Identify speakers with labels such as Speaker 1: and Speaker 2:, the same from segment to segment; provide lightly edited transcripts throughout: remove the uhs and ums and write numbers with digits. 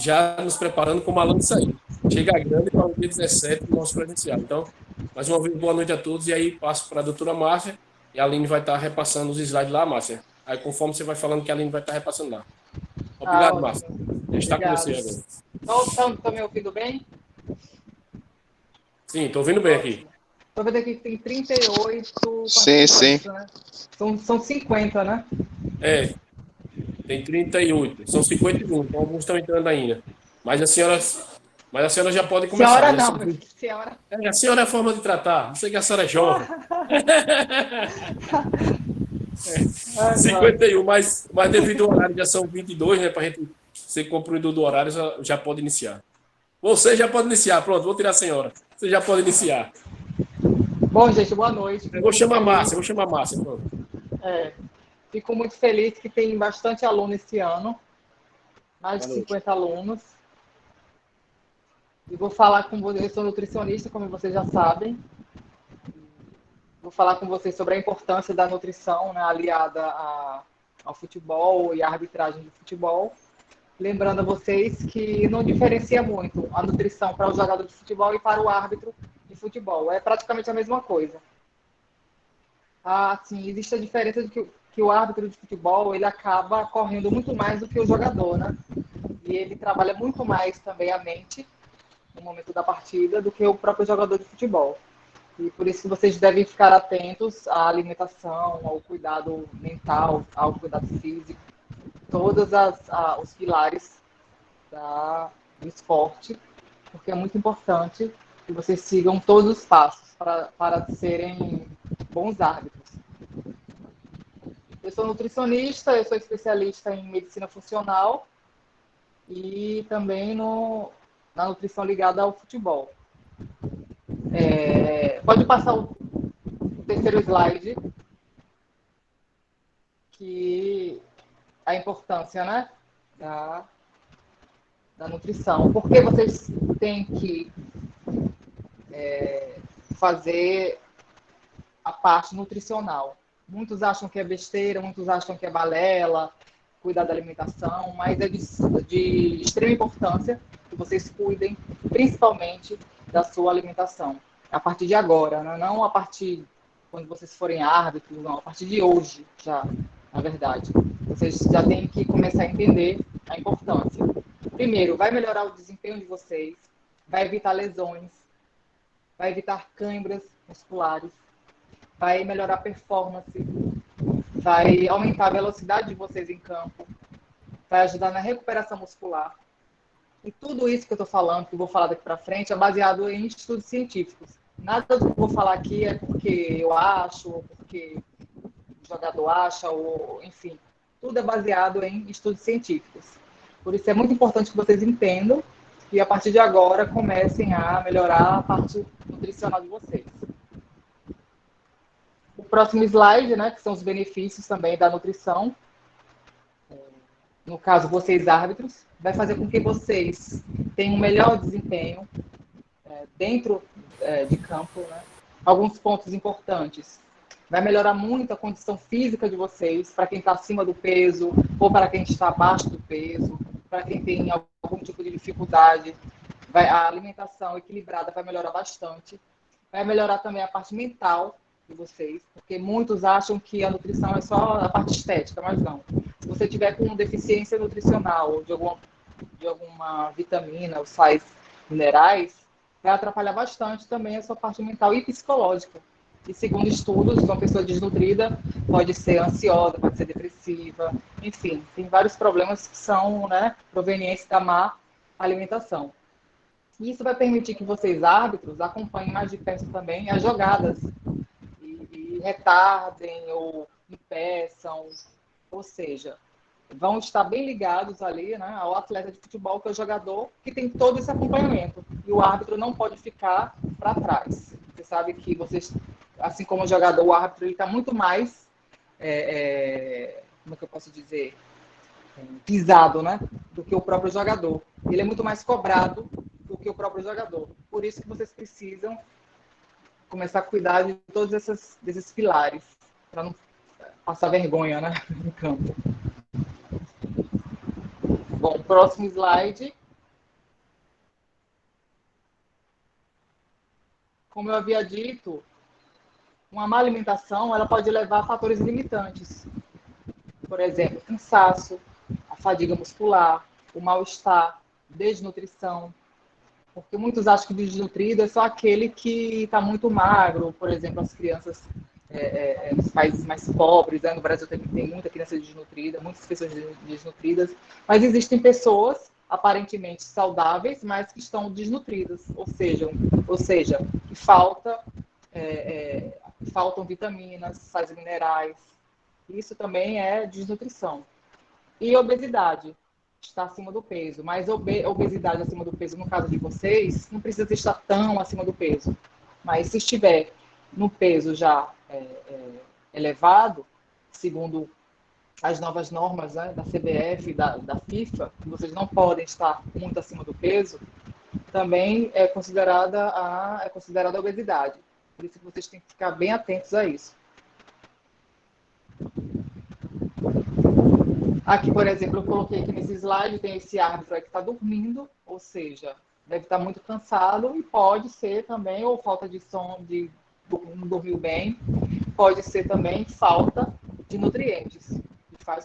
Speaker 1: já nos preparando como Alan sair. Chega grande para o dia 17 do nosso presencial. Então, mais uma vez, boa noite a todos. E aí passo para a doutora Márcia e a Aline vai estar repassando os slides lá, Márcia. Aí, conforme você vai falando, que a Aline vai estar repassando lá.
Speaker 2: Ah,
Speaker 1: Obrigado, Márcia.
Speaker 2: ótimo.
Speaker 1: Já está com
Speaker 2: Obrigada.
Speaker 1: você agora.
Speaker 2: Estão me ouvindo bem?
Speaker 1: Sim, estou ouvindo bem aqui.
Speaker 2: Ótimo. Estou vendo aqui que tem 38
Speaker 3: Sim, sim.
Speaker 2: participantes, né? São 50, né?
Speaker 1: É, tem 38. São 51, então alguns estão entrando ainda. Mas a senhora já pode começar.
Speaker 2: Senhora
Speaker 1: Já
Speaker 2: não,
Speaker 1: são 20.
Speaker 2: senhora.
Speaker 1: A senhora é a forma de tratar. Não sei que a senhora é jovem.
Speaker 2: Ai, vai.
Speaker 1: 51, mas devido ao horário já são 22, né? Para a gente ser concluído do horário, já pode iniciar. Você já pode iniciar. Pronto, vou tirar a senhora. Você já pode iniciar.
Speaker 2: Bom, gente, boa noite.
Speaker 1: Eu
Speaker 2: Fico
Speaker 1: vou
Speaker 2: muito
Speaker 1: chamar a
Speaker 2: feliz.
Speaker 1: Márcia, Pronto.
Speaker 2: É, fico muito feliz que tem bastante aluno esse ano, mais de
Speaker 1: Boa noite.
Speaker 2: 50 alunos. E vou falar com vocês, eu sou nutricionista, como vocês já sabem. Vou falar com vocês sobre a importância da nutrição, né, aliada ao futebol e à arbitragem de futebol. Lembrando a vocês que não diferencia muito a nutrição para o jogador de futebol e para o árbitro de futebol. É praticamente a mesma coisa. Assim, existe a diferença de que o árbitro de futebol ele acaba correndo muito mais do que o jogador, né? E ele trabalha muito mais também a mente no momento da partida do que o próprio jogador de futebol. E por isso que vocês devem ficar atentos à alimentação, ao cuidado mental, ao cuidado físico, todos os pilares do esporte, porque é muito importante que vocês sigam todos os passos para serem bons árbitros. Eu sou nutricionista, eu sou especialista em medicina funcional e também na nutrição ligada ao futebol. Pode passar o terceiro slide, que a importância, né, da nutrição. Por que vocês têm que fazer a parte nutricional? Muitos acham que é besteira, muitos acham que é balela, cuidar da alimentação, mas é de extrema importância que vocês cuidem, principalmente, da sua alimentação. A partir de agora, né? Não a partir quando vocês forem árbitros, não, a partir de hoje, já, na verdade. Vocês já têm que começar a entender a importância. Primeiro, vai melhorar o desempenho de vocês, vai evitar lesões, vai evitar câimbras musculares, vai melhorar a performance, vai aumentar a velocidade de vocês em campo, vai ajudar na recuperação muscular. E tudo isso que eu estou falando, que eu vou falar daqui para frente, é baseado em estudos científicos. Nada do que eu vou falar aqui é porque eu acho, ou porque o jogador acha, ou enfim. Tudo é baseado em estudos científicos. Por isso é muito importante que vocês entendam e a partir de agora comecem a melhorar a parte nutricional de vocês. O próximo slide, né, que são os benefícios também da nutrição. No caso, vocês árbitros, vai fazer com que vocês tenham um melhor desempenho dentro de campo, né? Alguns pontos importantes. Vai melhorar muito a condição física de vocês, para quem está acima do peso, ou para quem está abaixo do peso, para quem tem algum tipo de dificuldade. A alimentação equilibrada vai melhorar bastante. Vai melhorar também a parte mental de vocês, porque muitos acham que a nutrição é só a parte estética, mas não. Se você tiver com deficiência nutricional de alguma vitamina ou sais minerais, vai atrapalhar bastante também a sua parte mental e psicológica. E segundo estudos, uma pessoa desnutrida pode ser ansiosa, pode ser depressiva, enfim, tem vários problemas que são, né, provenientes da má alimentação. E isso vai permitir que vocês, árbitros, acompanhem mais de perto também as jogadas e retardem ou impeçam, ou seja, vão estar bem ligados ali, né, ao atleta de futebol, que é o jogador, que tem todo esse acompanhamento. E o árbitro não pode ficar para trás. Você sabe que vocês, assim como o jogador, o árbitro está muito mais, como é que eu posso dizer, pisado, né, do que o próprio jogador. Ele é muito mais cobrado do que o próprio jogador. Por isso que vocês precisam começar a cuidar de todos desses pilares, para não passar vergonha, né, no campo. Bom, próximo slide. como eu havia dito, uma má alimentação ela pode levar a fatores limitantes. Por exemplo, cansaço, a fadiga muscular, o mal-estar, desnutrição. Porque muitos acham que desnutrido é só aquele que está muito magro, por exemplo, as crianças nos países mais pobres, né? No Brasil tem muita criança desnutrida, muitas pessoas desnutridas, mas existem pessoas aparentemente saudáveis, mas que estão desnutridas, ou seja, que faltam vitaminas, sais minerais. Isso também é desnutrição. E obesidade, está acima do peso. Mas obesidade acima do peso, no caso de vocês, não precisa estar tão acima do peso. Mas se estiver no peso já elevado, segundo as novas normas, né, da CBF, da FIFA, que vocês não podem estar muito acima do peso, também é considerada a obesidade. Por isso que vocês têm que ficar bem atentos a isso. Aqui, por exemplo, eu coloquei aqui nesse slide, tem esse árbitro aí que está dormindo, ou seja, deve estar muito cansado e pode ser também, ou falta de sono, não dormiu bem, pode ser também falta de nutrientes, que vai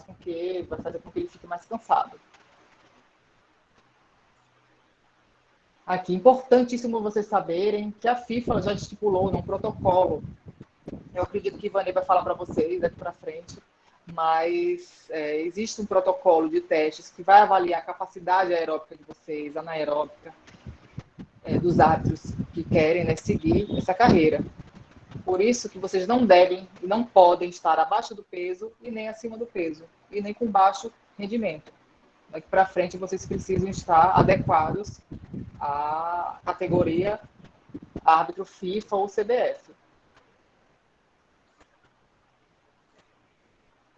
Speaker 2: fazer com que ele fique mais cansado. Aqui, importantíssimo vocês saberem que a FIFA já estipulou num protocolo. Eu acredito que Ivani vai falar para vocês daqui para frente, mas existe um protocolo de testes que vai avaliar a capacidade aeróbica de vocês, anaeróbica, dos árbitros que querem, né, seguir essa carreira. Por isso que vocês não devem e não podem estar abaixo do peso e nem acima do peso, e nem com baixo rendimento. Daqui para frente vocês precisam estar adequados à categoria árbitro FIFA ou CBF.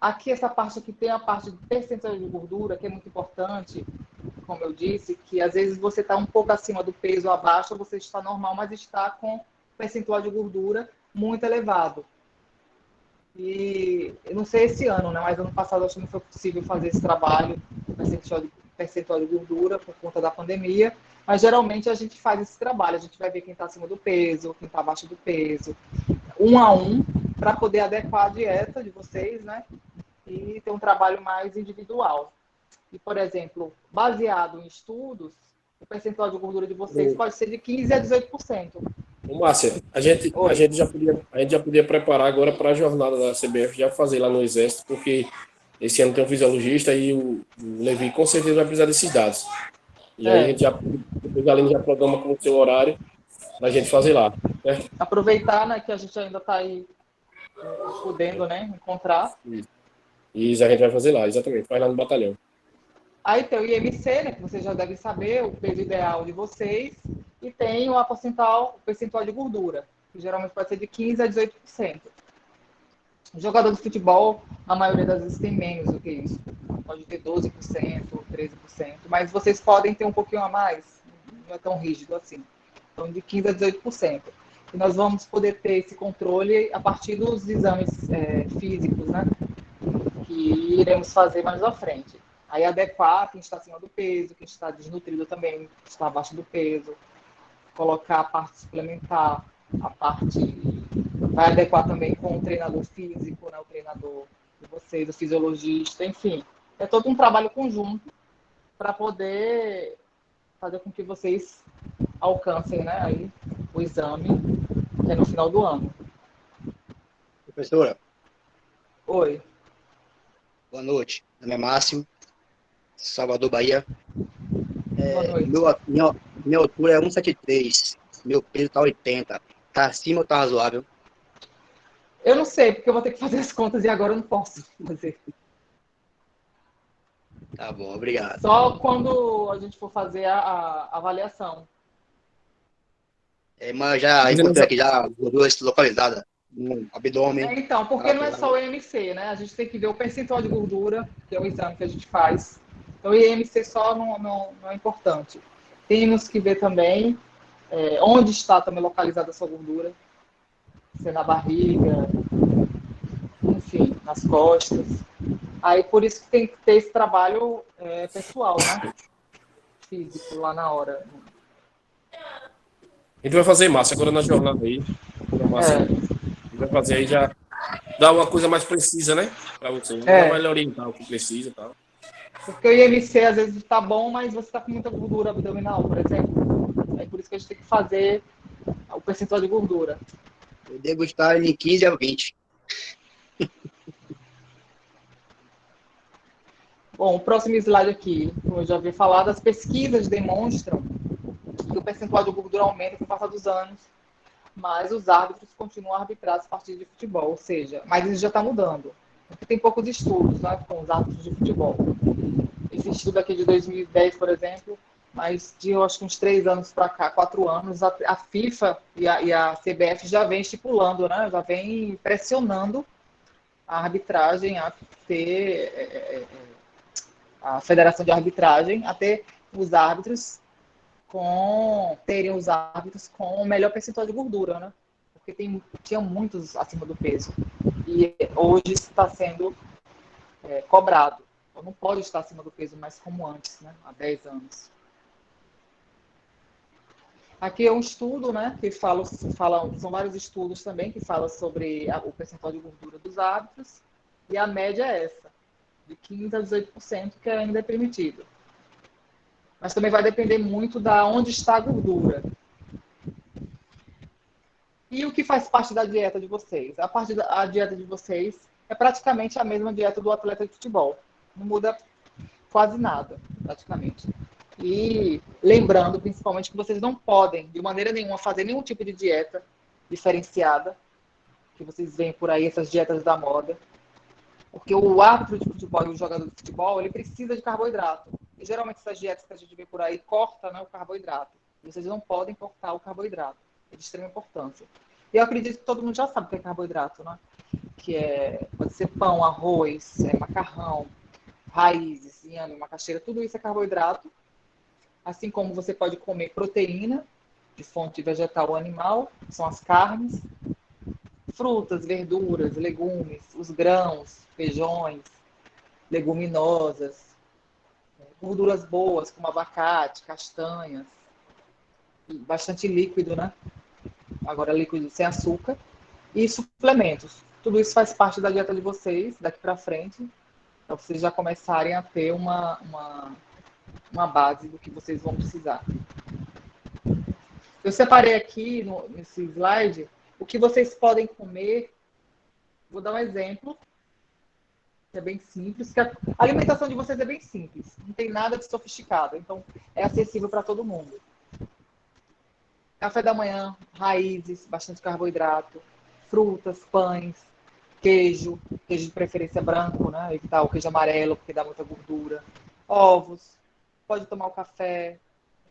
Speaker 2: Aqui, essa parte aqui tem a parte de percentual de gordura, que é muito importante, como eu disse, que às vezes você está um pouco acima do peso ou abaixo, você está normal, mas está com percentual de gordura muito elevado. E eu não sei esse ano, né? Mas ano passado acho que não foi possível fazer esse trabalho, percentual de gordura, por conta da pandemia, mas geralmente a gente faz esse trabalho, a gente vai ver quem está acima do peso, quem está abaixo do peso, um a um, para poder adequar a dieta de vocês, né? E ter um trabalho mais individual. E, por exemplo, baseado em estudos, o percentual de gordura de vocês pode ser de 15% a 18%.
Speaker 1: Ô, Márcia, a gente já podia preparar agora para a jornada da CBF, já fazer lá no Exército, porque esse ano tem um fisiologista e o Levi com certeza vai precisar desses dados. E aí a gente depois a Aline já programa com o seu horário para a gente fazer lá. Certo?
Speaker 2: Aproveitar, né, que a gente ainda está aí podendo, né, encontrar.
Speaker 1: Isso, a gente vai fazer lá, exatamente, faz lá no batalhão.
Speaker 2: Aí tem o IMC, né, que vocês já devem saber, o peso ideal de vocês, e tem o percentual de gordura, que geralmente pode ser de 15% a 18%. O jogador de futebol, a maioria das vezes tem menos do que isso. Pode ter 12%, 13%, mas vocês podem ter um pouquinho a mais, não é tão rígido assim. Então, de 15% a 18%. E nós vamos poder ter esse controle a partir dos exames físicos, né, que iremos fazer mais à frente. Aí adequar quem está acima do peso, quem está desnutrido também, está abaixo do peso, colocar a parte suplementar, a parte... Vai adequar também com o treinador físico, né, o treinador de vocês, o fisiologista, enfim. É todo um trabalho conjunto para poder fazer com que vocês alcancem, né, aí, o exame, que é no final do ano.
Speaker 3: Professora.
Speaker 2: Oi.
Speaker 3: Boa noite. Meu nome é Márcio, Salvador, Bahia.
Speaker 2: Boa noite.
Speaker 3: Minha altura é 1,73. Meu peso está 80. Tá acima ou tá razoável?
Speaker 2: Eu não sei, porque eu vou ter que fazer as contas e agora eu não posso fazer.
Speaker 3: Tá bom, obrigado.
Speaker 2: Só quando a gente for fazer a avaliação.
Speaker 3: Mas já encontrei aqui já gorduras localizadas no abdômen.
Speaker 2: Então, porque não é só o IMC, né? A gente tem que ver o percentual de gordura, que é o exame que a gente faz. Então, o IMC só não é importante. Temos que ver também onde está também localizada a sua gordura. Se é na barriga, enfim, nas costas. Aí, por isso que tem que ter esse trabalho pessoal, né? Físico, lá na hora.
Speaker 1: gente vai fazer, Márcio, agora na jornada aí. Márcio, a gente vai fazer aí já. Dá uma coisa mais precisa, né? Pra você. Dá mais orientar o que precisa e tal.
Speaker 2: Porque o IMC às vezes tá bom, mas você tá com muita gordura abdominal, por exemplo. É por isso que a gente tem que fazer o percentual de gordura.
Speaker 3: Eu devo estar em 15 a 20.
Speaker 2: Bom, o próximo slide aqui, como eu já havia falado, as pesquisas demonstram que o percentual de gordura aumenta com o passar dos anos, mas os árbitros continuam a arbitrar as partidas de futebol, ou seja, mas isso já está mudando. Porque tem poucos estudos, né, com os árbitros de futebol. Esse estudo aqui de 2010, por exemplo, mas de, eu acho que uns 3 anos para cá, 4 anos, a FIFA e a CBF já vem estipulando, né, já vem pressionando a arbitragem a ter... a Federação de Arbitragem a ter os árbitros terem os árbitros com o melhor percentual de gordura, né? Porque tinha muitos acima do peso. E hoje está sendo cobrado. Então, não pode estar acima do peso mais como antes, né? Há 10 anos. Aqui é um estudo, né? Que são vários estudos também que falam sobre o percentual de gordura dos árbitros. E a média é essa, de 15% a 18%, que ainda é permitido. Mas também vai depender muito de onde está a gordura. E o que faz parte da dieta de vocês? A dieta de vocês é praticamente a mesma dieta do atleta de futebol. Não muda quase nada, praticamente. E lembrando, principalmente, que vocês não podem, de maneira nenhuma, fazer nenhum tipo de dieta diferenciada, que vocês veem por aí, essas dietas da moda. Porque o árbitro de futebol e o jogador de futebol, ele precisa de carboidrato. E geralmente essas dietas que a gente vê por aí cortam, né, o carboidrato. E vocês não podem cortar o carboidrato. É de extrema importância. E eu acredito que todo mundo já sabe o que é carboidrato, né? Pode ser pão, arroz, macarrão, raízes, inhame, macaxeira, tudo isso é carboidrato. Assim como você pode comer proteína de fonte vegetal ou animal, que são as carnes, frutas, verduras, legumes, os grãos, feijões, leguminosas, gorduras boas, como abacate, castanhas, bastante líquido, né? Agora líquido sem açúcar, e suplementos. Tudo isso faz parte da dieta de vocês, daqui para frente, para vocês já começarem a ter uma base do que vocês vão precisar. Eu separei aqui, nesse slide, o que vocês podem comer. Vou dar um exemplo, que é bem simples. Que a alimentação de vocês é bem simples, não tem nada de sofisticado, então é acessível para todo mundo. Café da manhã, raízes, bastante carboidrato, frutas, pães, queijo de preferência branco, né? Evitar o queijo amarelo, porque dá muita gordura. Ovos, pode tomar o café,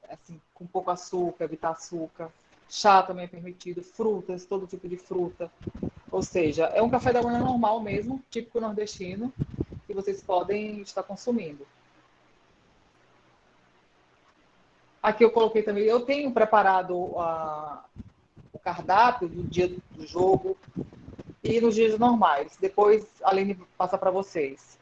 Speaker 2: assim, com pouco açúcar, evitar açúcar. Chá também é permitido, frutas, todo tipo de fruta. Ou seja, é um café da manhã normal mesmo, típico nordestino, que vocês podem estar consumindo. Aqui eu coloquei também, eu tenho preparado o cardápio do dia do jogo e nos dias normais. Depois a Aline passa para vocês.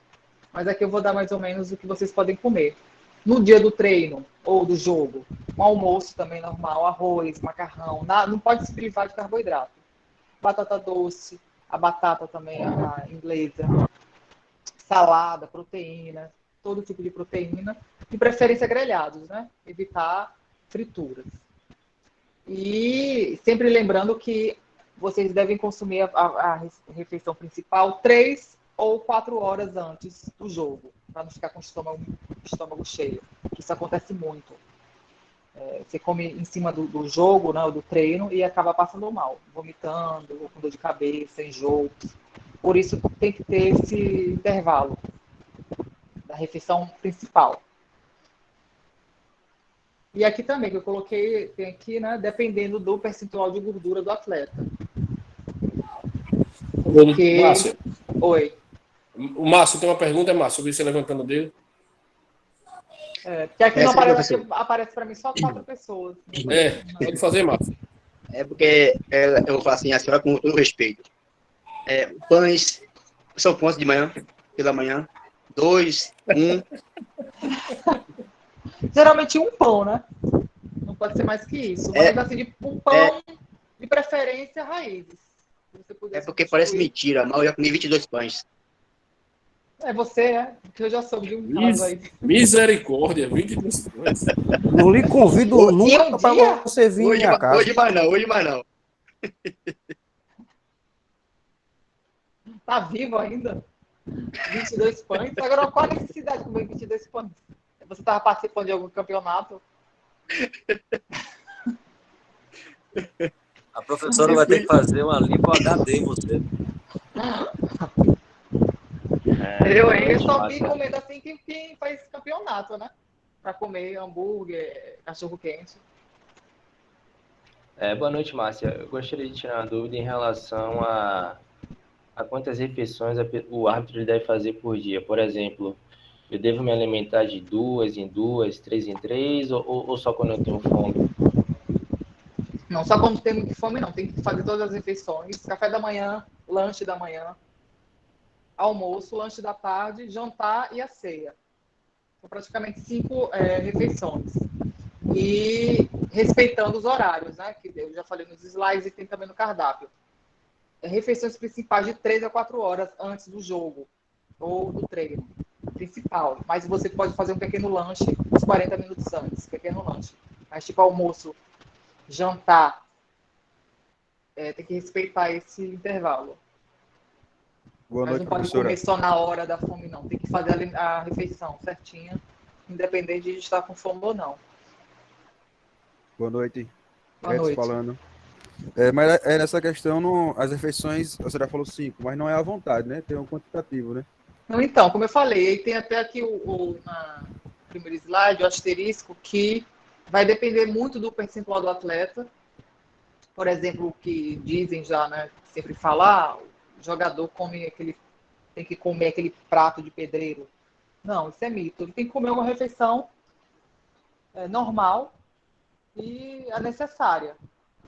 Speaker 2: Mas aqui eu vou dar mais ou menos o que vocês podem comer. No dia do treino ou do jogo, um almoço também normal, arroz, macarrão, não pode se privar de carboidrato. Batata doce, a batata também, a inglesa, salada, proteína, todo tipo de proteína, de preferência grelhados, né? Evitar frituras. E sempre lembrando que vocês devem consumir a refeição principal 3 ou 4 horas antes do jogo, para não ficar com o estômago cheio. Isso acontece muito. Você come em cima do jogo, né, do treino, e acaba passando mal, vomitando, ou com dor de cabeça, enjoo. Por isso tem que ter esse intervalo da refeição principal. E aqui também, que eu coloquei, tem aqui, né, dependendo do percentual de gordura do atleta. Porque...
Speaker 1: Márcio,
Speaker 2: Oi.
Speaker 1: o Márcio tem uma pergunta, Márcio, eu vi você levantando o dedo.
Speaker 2: Porque aqui não aparece, aqui aparece para mim só 4 pessoas.
Speaker 1: Pode fazer, Márcio.
Speaker 3: É porque eu vou falar assim, a senhora com todo respeito. Pães são quantos de manhã? Pela manhã? 2, 1.
Speaker 2: Geralmente um pão, né? No Não pode ser mais que isso.
Speaker 3: É,
Speaker 2: Mas assim, um pão de preferência raízes. Se você puder
Speaker 3: é porque parece
Speaker 2: substituir.
Speaker 3: mentira, mas eu já comi 22 pães.
Speaker 2: É você, Porque eu já soube de um caso aí.
Speaker 1: Misericórdia, 22 coisas.
Speaker 4: Não lhe convido
Speaker 3: Ho-
Speaker 2: E
Speaker 4: nunca
Speaker 2: um
Speaker 4: para
Speaker 2: dia,
Speaker 4: você vir em
Speaker 3: Hoje,
Speaker 4: minha casa.
Speaker 3: hoje mais não, hoje mais não.
Speaker 2: tá vivo ainda. 22 pães. Agora, qual a necessidade de comer 22 pães? Você estava participando de algum campeonato?
Speaker 5: A professora vai ter que fazer uma lipo HD em você.
Speaker 2: Eu só vi
Speaker 5: Márcia.
Speaker 2: comendo assim quem faz campeonato, né? Para comer hambúrguer, cachorro quente.
Speaker 5: Boa noite, Márcia. Eu gostaria de tirar uma dúvida em relação a quantas refeições o árbitro deve fazer por dia. Por exemplo, eu devo me alimentar de 2 em 2, 3 em 3, ou só quando eu tenho fome?
Speaker 2: Não só quando tem muita fome, não. Tem que fazer todas as refeições. Café da manhã, lanche da manhã, almoço, lanche da tarde, jantar e a ceia. São praticamente 5 refeições. E respeitando os horários, né? Que eu já falei nos slides e tem também no cardápio. Refeições principais de 3 a 4 horas antes do jogo ou do treino principal. Mas você pode fazer um pequeno lanche uns 40 minutos antes, pequeno lanche. Mas tipo almoço, jantar, tem que respeitar esse intervalo.
Speaker 4: Boa
Speaker 2: Mas
Speaker 4: noite,
Speaker 2: não pode
Speaker 4: professora.
Speaker 2: comer só na hora da fome, não. Tem que fazer a refeição certinha, independente de estar com fome ou não.
Speaker 4: Boa noite.
Speaker 2: Boa
Speaker 4: Edson
Speaker 2: noite.
Speaker 4: falando. Mas nessa questão, as refeições, você já falou 5, mas não é à vontade, né? Tem um quantitativo, né?
Speaker 2: Não, então, como eu falei, tem até aqui na primeiro slide o asterisco que vai depender muito do percentual do atleta. Por exemplo, o que dizem já, né? Sempre falar, o jogador tem que comer aquele prato de pedreiro. Não, isso é mito. Ele tem que comer uma refeição normal e a necessária.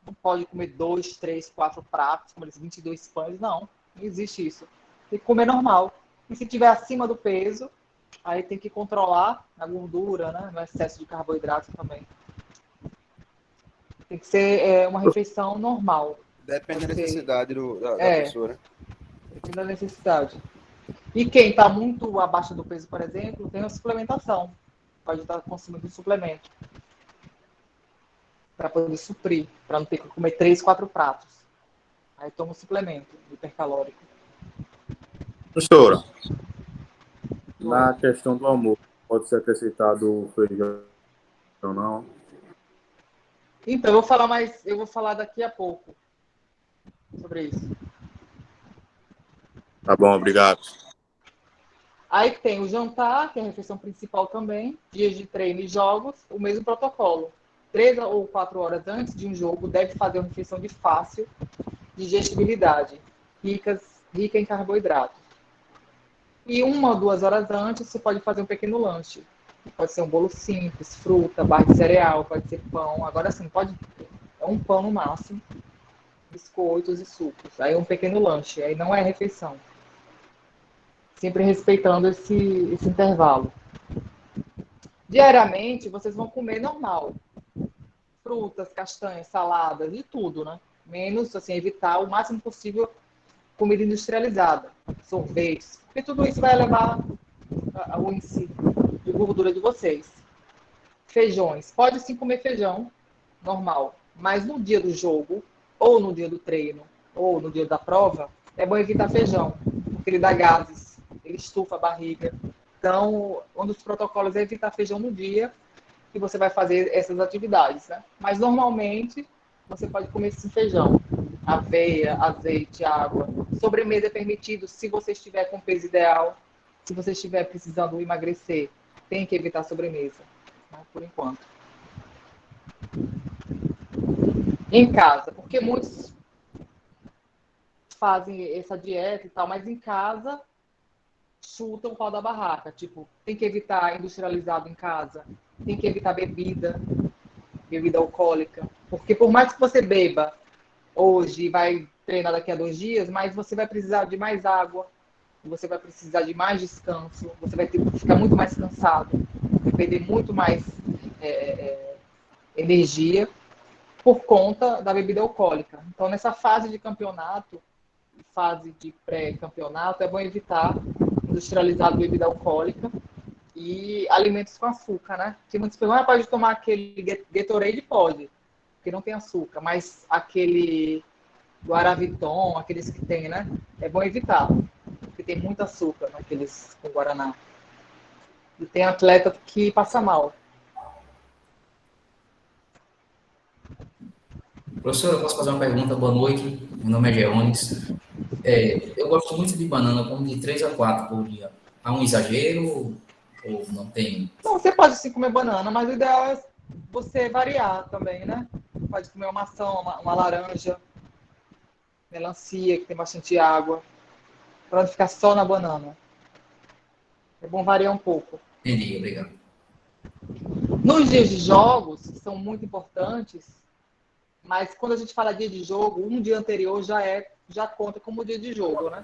Speaker 2: Não pode comer 2, 3, 4 pratos, como eles 22 pães, não existe isso. Tem que comer normal. E se tiver acima do peso, aí tem que controlar a gordura, né? No excesso de carboidrato também. Tem que ser uma refeição normal.
Speaker 4: Depende da
Speaker 2: Pode ser-
Speaker 4: necessidade da
Speaker 2: É.
Speaker 4: pessoa, né?
Speaker 2: Depende da necessidade. E quem está muito abaixo do peso, por exemplo, tem a suplementação. Pode estar consumindo suplemento. Para poder suprir, para não ter que comer 3, 4 pratos. Aí toma um suplemento hipercalórico.
Speaker 6: Professora, na questão do almoço, pode ser acrescentado feijão ou não?
Speaker 2: Então, eu vou falar daqui a pouco sobre isso.
Speaker 6: Tá bom, obrigado.
Speaker 2: Aí tem o jantar, que é a refeição principal também, dias de treino e jogos, o mesmo protocolo. 3 ou 4 horas antes de um jogo, deve fazer uma refeição de fácil digestibilidade, rica em carboidratos. E 1 ou 2 horas antes, você pode fazer um pequeno lanche. Pode ser um bolo simples, fruta, barra de cereal, pode ser pão. Agora sim, é um pão no máximo, biscoitos e sucos. Aí um pequeno lanche, aí não é refeição. Sempre respeitando esse intervalo. Diariamente, vocês vão comer normal. Frutas, castanhas, saladas, de tudo, né? Menos, assim, evitar o máximo possível comida industrializada, sorvetes, porque tudo isso vai levar ao índice de gordura de vocês. Feijões. Pode sim comer feijão, normal. Mas no dia do jogo, ou no dia do treino, ou no dia da prova, é bom evitar feijão, porque ele dá gases, ele estufa a barriga. Então, um dos protocolos é evitar feijão no dia que você vai fazer essas atividades, né? Mas normalmente você pode comer sim feijão, aveia, azeite, água. Sobremesa é permitido se você estiver com peso ideal, se você estiver precisando emagrecer, tem que evitar sobremesa, né? Por enquanto. Em casa, porque muitos fazem essa dieta e tal, mas em casa chutam o pau da barraca. Tipo, tem que evitar industrializado em casa, tem que evitar bebida alcoólica. Porque por mais que você beba hoje e vai treinar daqui a 2 dias, mas você vai precisar de mais água, você vai precisar de mais descanso, você vai ter que ficar muito mais cansado, vai perder muito mais energia por conta da bebida alcoólica. Então, nessa fase de campeonato, fase de pré-campeonato, é bom evitar industrializado bebida alcoólica e alimentos com açúcar, né? Porque muitas pessoas pode tomar aquele Gatorade, pode, porque não tem açúcar, mas aquele Guaraviton, aqueles que tem, né? É bom evitar, porque tem muito açúcar naqueles com Guaraná. E tem atleta que passa mal.
Speaker 7: Professor, eu posso fazer uma pergunta? Boa noite. Meu nome é Geones. Eu gosto muito de banana, como de 3 a 4 por dia. Há um exagero ou não tem?
Speaker 2: Não, você pode sim comer banana, mas o ideal é você variar também, né? Pode comer uma maçã, uma laranja, melancia, que tem bastante água, para não ficar só na banana. É bom variar um pouco.
Speaker 7: Entendi, obrigado.
Speaker 2: Nos dias de jogos, que são muito importantes, mas quando a gente fala dia de jogo, um dia anterior já conta como dia de jogo, né?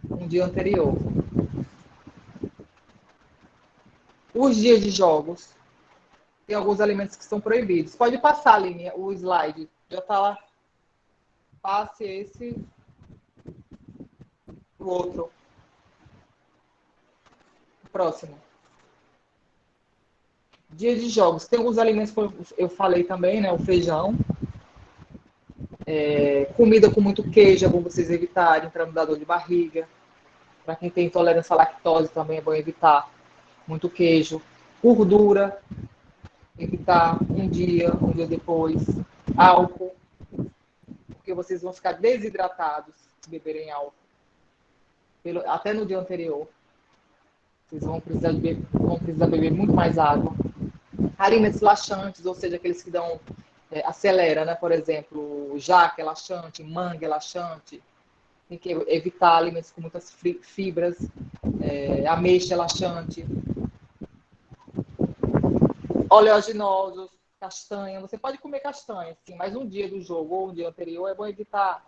Speaker 2: Um dia anterior. Os dias de jogos, tem alguns alimentos que são proibidos. Pode passar, Aline, o slide. Já está lá. Passe esse o outro. Próximo. Dia de jogos. Tem alguns alimentos que eu falei também, né? O feijão. Comida com muito queijo, é bom vocês evitarem, para não dar dor de barriga. Para quem tem intolerância à lactose também é bom evitar muito queijo. Gordura, evitar um dia depois. Álcool, porque vocês vão ficar desidratados se beberem álcool. Até no dia anterior. Vocês vão precisar beber muito mais água. Alimentos laxantes, ou seja, aqueles que dão acelera, né? Por exemplo, jaca é laxante, manga é laxante. Tem que evitar alimentos com muitas fibras. Ameixa é laxante. Oleaginosos, castanha. Você pode comer castanha, sim, mas um dia do jogo ou um dia anterior é bom evitar,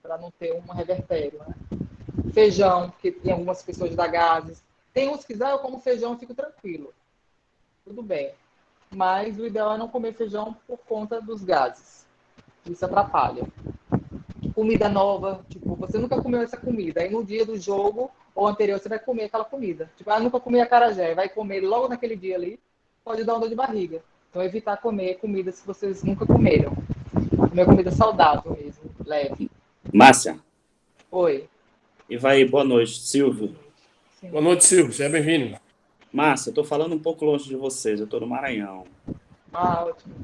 Speaker 2: para não ter um revertério, né? Feijão, que tem algumas pessoas da gases. Tem uns que dizem, eu como feijão e fico tranquilo. Tudo bem. Mas o ideal é não comer feijão por conta dos gases. Isso atrapalha. Comida nova, tipo, você nunca comeu essa comida. Aí no dia do jogo ou anterior você vai comer aquela comida. Tipo, nunca comi acarajé. Vai comer logo naquele dia ali, pode dar uma dor de barriga. Então evitar comer comidas que vocês nunca comeram. Comer comida saudável mesmo, leve.
Speaker 8: Márcia.
Speaker 2: Oi.
Speaker 8: E vai, boa noite, Silvio.
Speaker 2: Sim.
Speaker 1: Boa noite, Silvio. Seja bem-vindo.
Speaker 8: Márcia, eu estou falando um pouco longe de vocês, eu estou no Maranhão.
Speaker 2: Ótimo.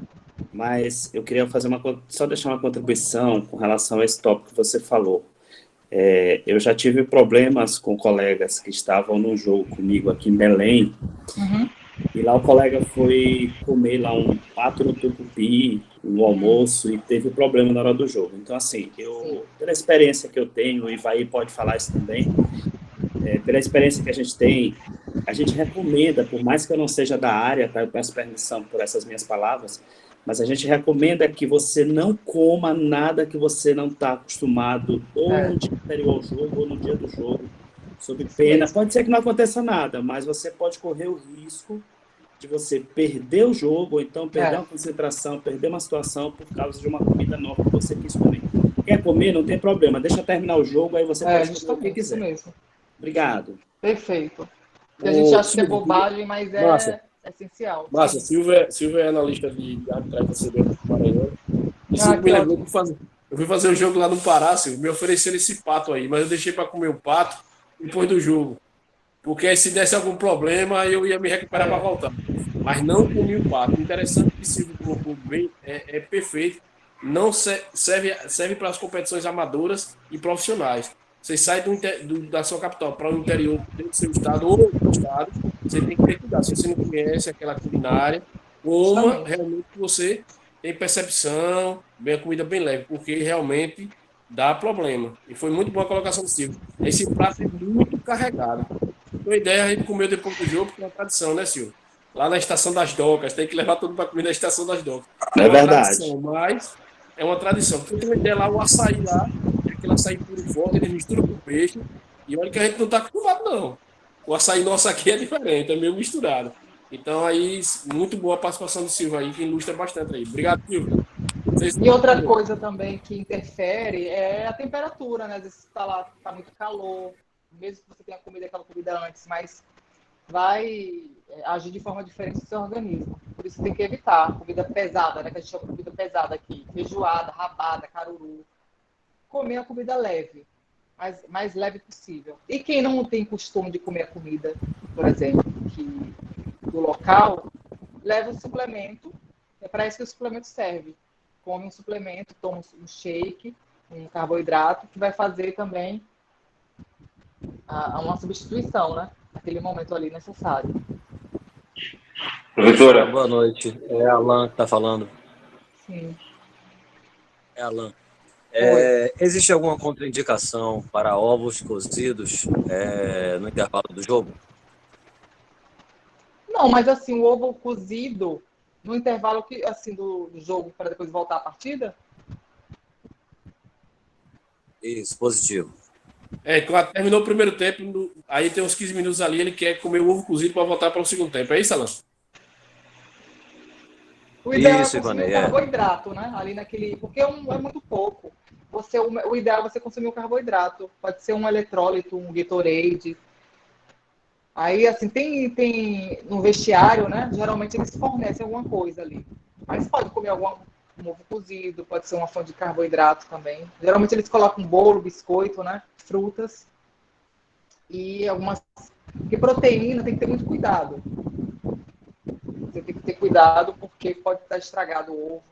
Speaker 8: Mas eu queria só deixar uma contribuição com relação a esse tópico que você falou. Eu já tive problemas com colegas que estavam no jogo comigo aqui em Belém, e lá o colega foi comer lá um pato no tucupi no almoço e teve problema na hora do jogo. Então, assim, pela experiência que eu tenho, e Ivaí pode falar isso também, pela experiência que a gente tem, a gente recomenda, por mais que eu não seja da área, tá? Eu peço permissão por essas minhas palavras, mas a gente recomenda que você não coma nada que você não está acostumado, ou no dia anterior ao jogo, ou no dia do jogo, sob pena. Pode ser que não aconteça nada, mas você pode correr o risco de você perder o jogo, ou então perder uma concentração, perder uma situação por causa de uma comida nova que você quis comer. Quer comer, não tem problema, deixa terminar o jogo, aí você pode comer o que quiser.
Speaker 2: Mesmo.
Speaker 8: Obrigado.
Speaker 2: Perfeito. A gente acha que é bobagem, mas é essencial.
Speaker 1: Márcia, Silvio é analista de arbitragem da CBF do Maranhão. E Silvio me lembrou que eu fui fazer o jogo lá no Pará, Silvio, me ofereceram esse pato aí, mas eu deixei para comer o pato depois do jogo. Porque aí, se desse algum problema, eu ia me recuperar para voltar. Mas não comi o pato. Interessante que Silvio colocou bem, é perfeito. Não serve para as competições amadoras e profissionais. Você sai da sua capital para o interior do seu estado ou do estado, você tem que ter cuidado. Se você não conhece aquela culinária, coma realmente que você tem percepção, bem a comida bem leve, porque realmente dá problema. E foi muito boa a colocação do Silvio. Esse prato é muito carregado. Então a ideia é a gente comer depois do jogo, porque é uma tradição, né, Silvio? Lá na Estação das Docas, tem que levar tudo para comer na Estação das Docas.
Speaker 8: É verdade.
Speaker 1: Tradição, mas é uma tradição. Porque tem uma ideia lá, o açaí lá, aquele açaí puro e forte, ele mistura com peixe, e olha que a gente não está acostumado, não. O açaí nosso aqui é diferente, é meio misturado. Então, aí, muito boa a participação do Silvio aí, que ilustra bastante aí. Obrigado, Silvio.
Speaker 2: E outra coisa também que interfere é a temperatura, né? Às vezes tá lá, tá muito calor, mesmo que você tenha comido aquela comida antes, mas vai agir de forma diferente no seu organismo. Por isso tem que evitar comida pesada, né? Que a gente chama de comida pesada aqui. Feijoada, rabada, caruru. Comer a comida leve, mais leve possível. E quem não tem costume de comer a comida, por exemplo, do local, leva um suplemento. É para isso que o suplemento serve. Come um suplemento, toma um shake, um carboidrato, que vai fazer também uma substituição, né? Naquele momento ali necessário.
Speaker 9: Professora, boa noite. É Alan que está falando.
Speaker 2: Sim.
Speaker 9: É Alan. Existe alguma contraindicação para ovos cozidos no intervalo do jogo?
Speaker 2: Não, mas assim, o ovo cozido no intervalo assim, do jogo para depois voltar à partida?
Speaker 9: Isso, positivo.
Speaker 1: Quando terminou o primeiro tempo, aí tem uns 15 minutos ali, ele quer comer o ovo cozido para voltar para o segundo tempo. É isso, Alan?
Speaker 2: O ideal é consumir o carboidrato, né? Ali naquele. Porque é muito pouco. O ideal é você consumir o carboidrato. Pode ser um eletrólito, um Gatorade. Aí, assim, tem no vestiário, né? Geralmente eles fornecem alguma coisa ali. Mas pode comer um ovo cozido, pode ser uma fonte de carboidrato também. Geralmente eles colocam bolo, biscoito, né? Frutas. E algumas. Porque proteína tem que ter muito cuidado. Você tem que ter cuidado porque pode estar estragado o ovo.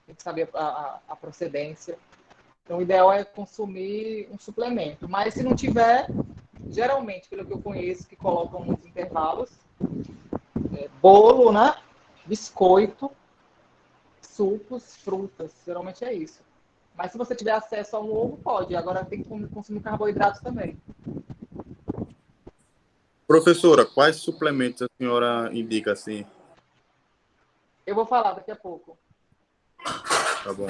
Speaker 2: Tem que saber a procedência. Então, o ideal é consumir um suplemento. Mas se não tiver, geralmente, pelo que eu conheço, que colocam nos intervalos, bolo, né? Biscoito, sucos, frutas. Geralmente é isso. Mas se você tiver acesso a um ovo, pode. Agora tem que consumir carboidratos também.
Speaker 6: Professora, quais suplementos a senhora indica assim?
Speaker 2: Eu vou falar daqui a pouco.
Speaker 6: Tá bom.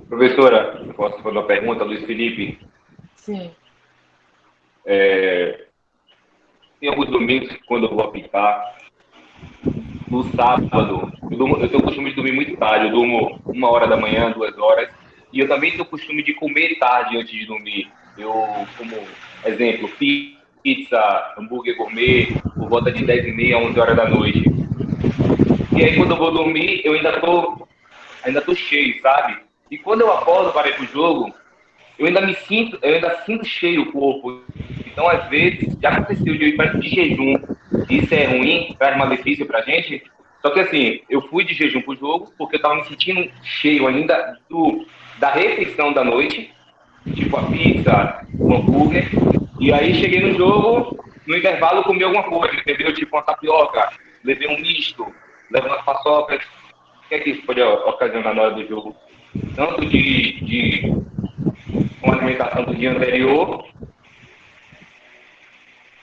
Speaker 10: Professora, posso fazer uma pergunta, Luiz Felipe?
Speaker 2: Sim.
Speaker 10: Tem alguns domingos, quando eu vou aplicar, no sábado, eu tenho o costume de dormir muito tarde, eu durmo 1h da manhã, 2h, e eu também tenho o costume de comer tarde antes de dormir. Eu como, exemplo, pizza, hambúrguer gourmet, por volta de 10h30, 11h da noite. E aí, quando eu vou dormir, eu ainda tô cheio, sabe? E quando eu acordo para ir pro jogo, eu ainda sinto cheio o corpo. Então, às vezes, já aconteceu de eu ir de jejum. Isso é ruim, traz malefício pra gente. Só que, assim, eu fui de jejum pro jogo, porque eu tava me sentindo cheio ainda da refeição da noite, tipo a pizza, o hambúrguer. E aí, cheguei no jogo, no intervalo, comi alguma coisa, entendeu? Tipo uma tapioca, levei um misto, levei umas paçocas. O que é que isso pode ocasionar na hora do jogo? Tanto de uma alimentação do dia anterior,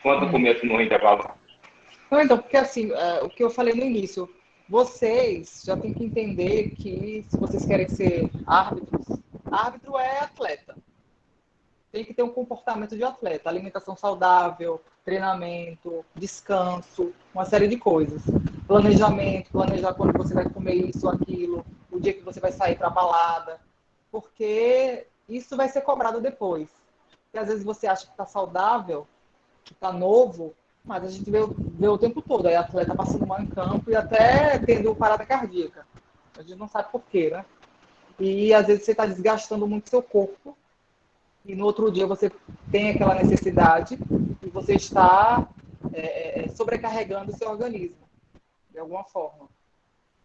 Speaker 10: quanto comer no intervalo.
Speaker 2: Então, porque assim, o que eu falei no início, vocês já têm que entender que se vocês querem ser árbitros, árbitro é atleta. Tem que ter um comportamento de atleta, alimentação saudável, treinamento, descanso, uma série de coisas. Planejamento, planejar quando você vai comer isso ou aquilo, o dia que você vai sair para a balada, porque isso vai ser cobrado depois. Porque às vezes você acha que está saudável, que está novo, mas a gente vê o tempo todo, aí a atleta passando mal em campo e até tendo parada cardíaca. A gente não sabe por quê, né? E às vezes você está desgastando muito seu corpo e no outro dia você tem aquela necessidade e você está sobrecarregando o seu organismo, de alguma forma.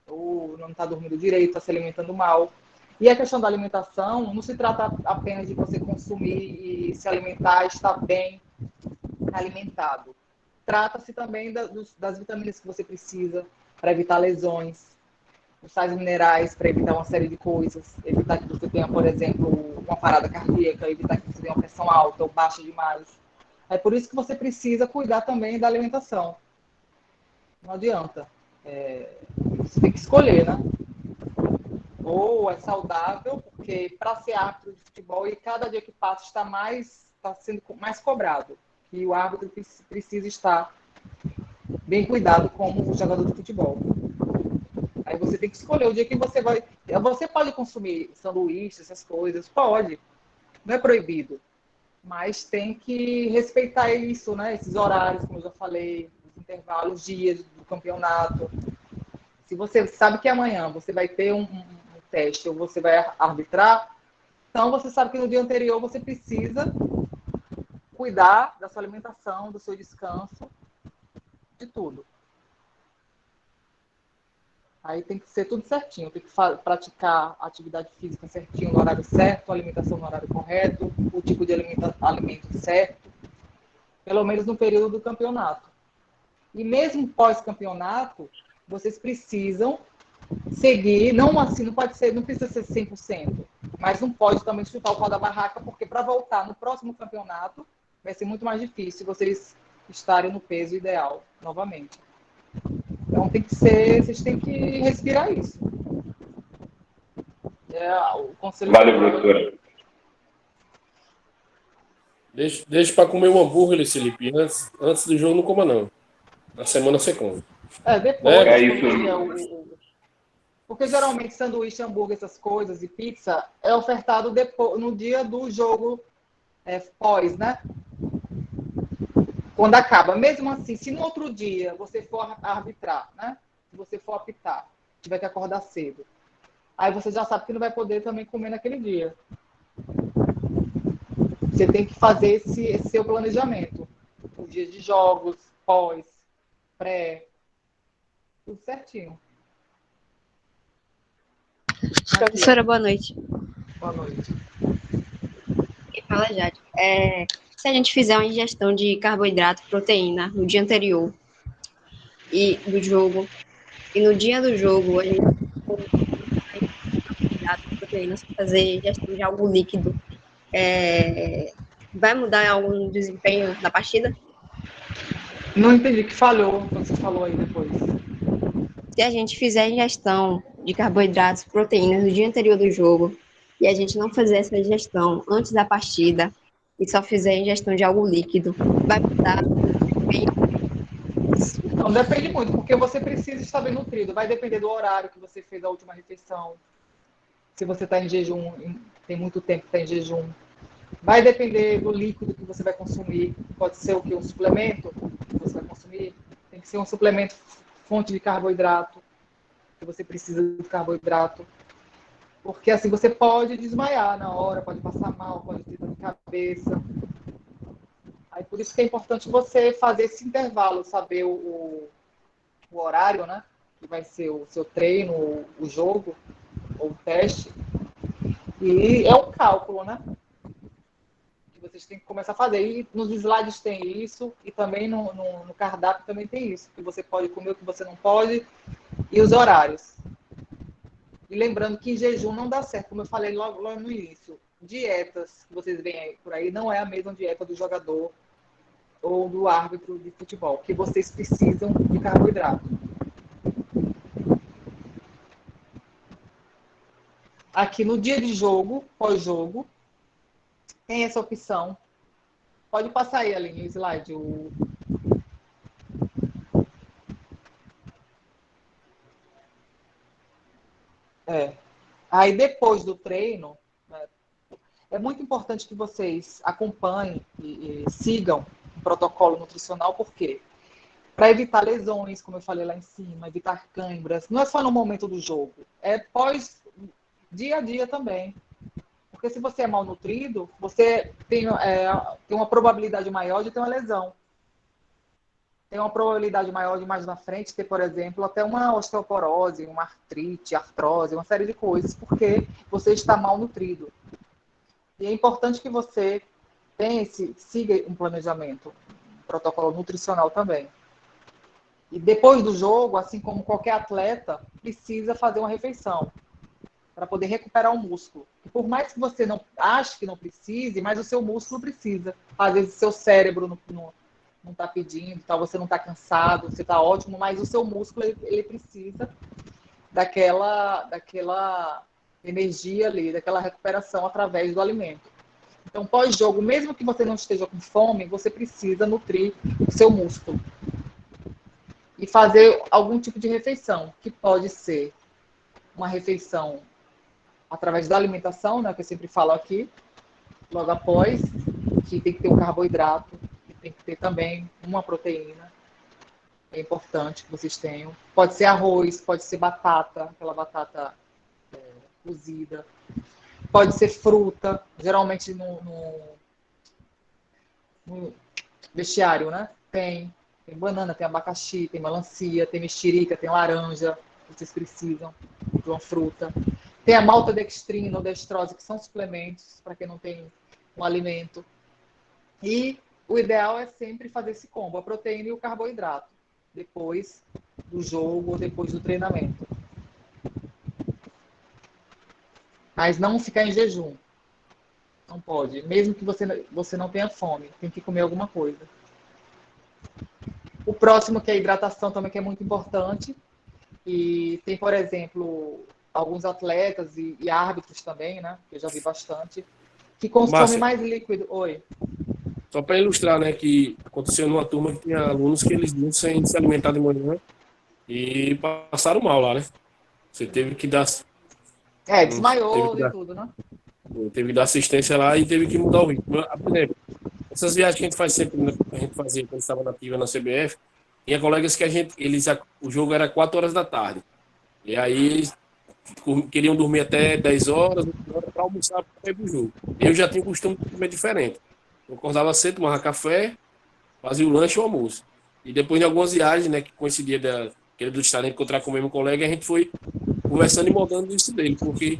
Speaker 2: Ou não está dormindo direito, está se alimentando mal. E a questão da alimentação não se trata apenas de você consumir e se alimentar, estar bem alimentado. Trata-se também das vitaminas que você precisa para evitar lesões, os sais minerais para evitar uma série de coisas, evitar que você tenha, por exemplo, uma parada cardíaca, evitar que você tenha uma pressão alta ou baixa demais. É por isso que você precisa cuidar também da alimentação. Não adianta. Você tem que escolher, né? Ou é saudável, porque para ser árbitro de futebol, e cada dia que passa está sendo mais cobrado. E o árbitro precisa estar bem cuidado como jogador de futebol. Aí você tem que escolher o dia que você vai... Você pode consumir sanduíche, essas coisas, pode. Não é proibido. Mas tem que respeitar isso, né? Esses horários, como eu já falei, os intervalos, dias do campeonato. Se você sabe que amanhã você vai ter um teste ou você vai arbitrar, então você sabe que no dia anterior você precisa cuidar da sua alimentação, do seu descanso, de tudo. Aí tem que ser tudo certinho, tem que praticar a atividade física certinho no horário certo, a alimentação no horário correto, o tipo de alimento certo, pelo menos no período do campeonato. E mesmo pós-campeonato, vocês precisam seguir, não assim, não precisa ser 100%, mas não pode também chutar o pau da barraca, porque para voltar no próximo campeonato vai ser muito mais difícil vocês estarem no peso ideal novamente. Então vocês têm que respirar isso. O conselho.
Speaker 10: Valeu, professora.
Speaker 1: Deixa para comer um hambúrguer, Felipe. Antes do jogo não coma, não. Na semana você come.
Speaker 2: Depois.
Speaker 10: É isso.
Speaker 2: Porque geralmente sanduíche, hambúrguer, essas coisas e pizza é ofertado depois, no dia do jogo pós, né? Quando acaba. Mesmo assim, se no outro dia você for arbitrar, né? Se você for apitar, tiver que acordar cedo, aí você já sabe que não vai poder também comer naquele dia. Você tem que fazer esse seu planejamento. Os dias de jogos, pós, pré, tudo certinho.
Speaker 11: Professora, boa noite.
Speaker 2: Boa noite.
Speaker 11: Quem fala, Jade. Se a gente fizer uma ingestão de carboidrato, proteína no dia anterior e do jogo, e no dia do jogo a gente carboidrato, proteína, fazer ingestão de algo líquido, vai mudar algum desempenho da partida?
Speaker 2: Não entendi, que falhou quando você falou aí depois.
Speaker 11: Se a gente fizer ingestão de carboidratos, proteínas no dia anterior do jogo, e a gente não fazer essa ingestão antes da partida, e só fizer ingestão de algo líquido, vai mudar?
Speaker 2: Não, depende muito, porque você precisa estar bem nutrido. Vai depender do horário que você fez a última refeição. Se você está em jejum, tem muito tempo que está em jejum. Vai depender do líquido que você vai consumir. Pode ser o que? Um suplemento que você vai consumir. Tem que ser um suplemento fonte de carboidrato, que você precisa de carboidrato. Porque assim você pode desmaiar na hora, pode passar mal, pode ter dor de cabeça. Aí por isso que é importante você fazer esse intervalo, saber o horário, né? Que vai ser o seu treino, o jogo, ou o teste. E é um cálculo, né? Que vocês têm que começar a fazer. E nos slides tem isso, e também no cardápio também tem isso. Que você pode comer, o que você não pode, e os horários. E lembrando que em jejum não dá certo, como eu falei logo no início. Dietas que vocês veem aí por aí não é a mesma dieta do jogador ou do árbitro de futebol, que vocês precisam de carboidrato. Aqui no dia de jogo, pós-jogo, tem essa opção. Pode passar aí, Aline, o slide. Aí depois do treino, né, é muito importante que vocês acompanhem e sigam o protocolo nutricional, por quê? Para evitar lesões, como eu falei lá em cima, evitar câimbras. Não é só no momento do jogo, é pós dia a dia também. Porque se você é mal nutrido, você tem uma probabilidade maior de ter uma lesão. Tem uma probabilidade maior de mais na frente ter, por exemplo, até uma osteoporose, uma artrite, artrose, uma série de coisas, porque você está mal nutrido. E é importante que você siga um planejamento, um protocolo nutricional também. E depois do jogo, assim como qualquer atleta, precisa fazer uma refeição para poder recuperar o músculo. E por mais que você não ache que não precise, mas o seu músculo precisa. Às vezes o seu cérebro não está pedindo, tal, você não está cansado, você está ótimo, mas o seu músculo ele precisa daquela energia ali, daquela recuperação através do alimento. Então, pós-jogo, mesmo que você não esteja com fome, você precisa nutrir o seu músculo. e fazer algum tipo de refeição, que pode ser uma refeição através da alimentação, né, que eu sempre falo aqui, logo após, que tem que ter um carboidrato, e tem que ter também uma proteína. É importante que vocês tenham. Pode ser arroz, pode ser batata, aquela batata cozida. Pode ser fruta, geralmente no vestiário, né? Tem banana, tem abacaxi, tem melancia, tem mexerica, tem laranja, vocês precisam de uma fruta. Tem a maltodextrina ou dextrose, que são suplementos para quem não tem um alimento. E o ideal é sempre fazer esse combo, a proteína e o carboidrato, depois do jogo ou depois do treinamento. Mas não ficar em jejum. Não pode. Mesmo que você não tenha fome, tem que comer alguma coisa. O próximo, que é a hidratação também, que é muito importante. E tem, por exemplo, alguns atletas e árbitros também, né? Que eu já vi bastante, que consomem
Speaker 1: Márcia,
Speaker 2: mais líquido. Oi.
Speaker 1: só para ilustrar, né, que aconteceu numa turma que tinha alunos que eles não sem se alimentar de manhã e passaram mal lá, né? Você teve que dar...
Speaker 2: Desmaiou e tudo, né?
Speaker 1: Teve que dar assistência lá e teve que mudar o ritmo. Por exemplo, essas viagens que a gente faz sempre, a gente fazia quando estava nativa na CBF, tinha colegas que o jogo era 4 horas da tarde. E aí eles queriam dormir até 10 horas, para almoçar para ir pro jogo. Eu já tinha o costume de comer diferente. Eu acordava cedo, tomava café, fazia o lanche e o almoço. E depois de algumas viagens, né, que coincidia do estar encontrar com o mesmo colega, a gente foi conversando e moldando isso dele, porque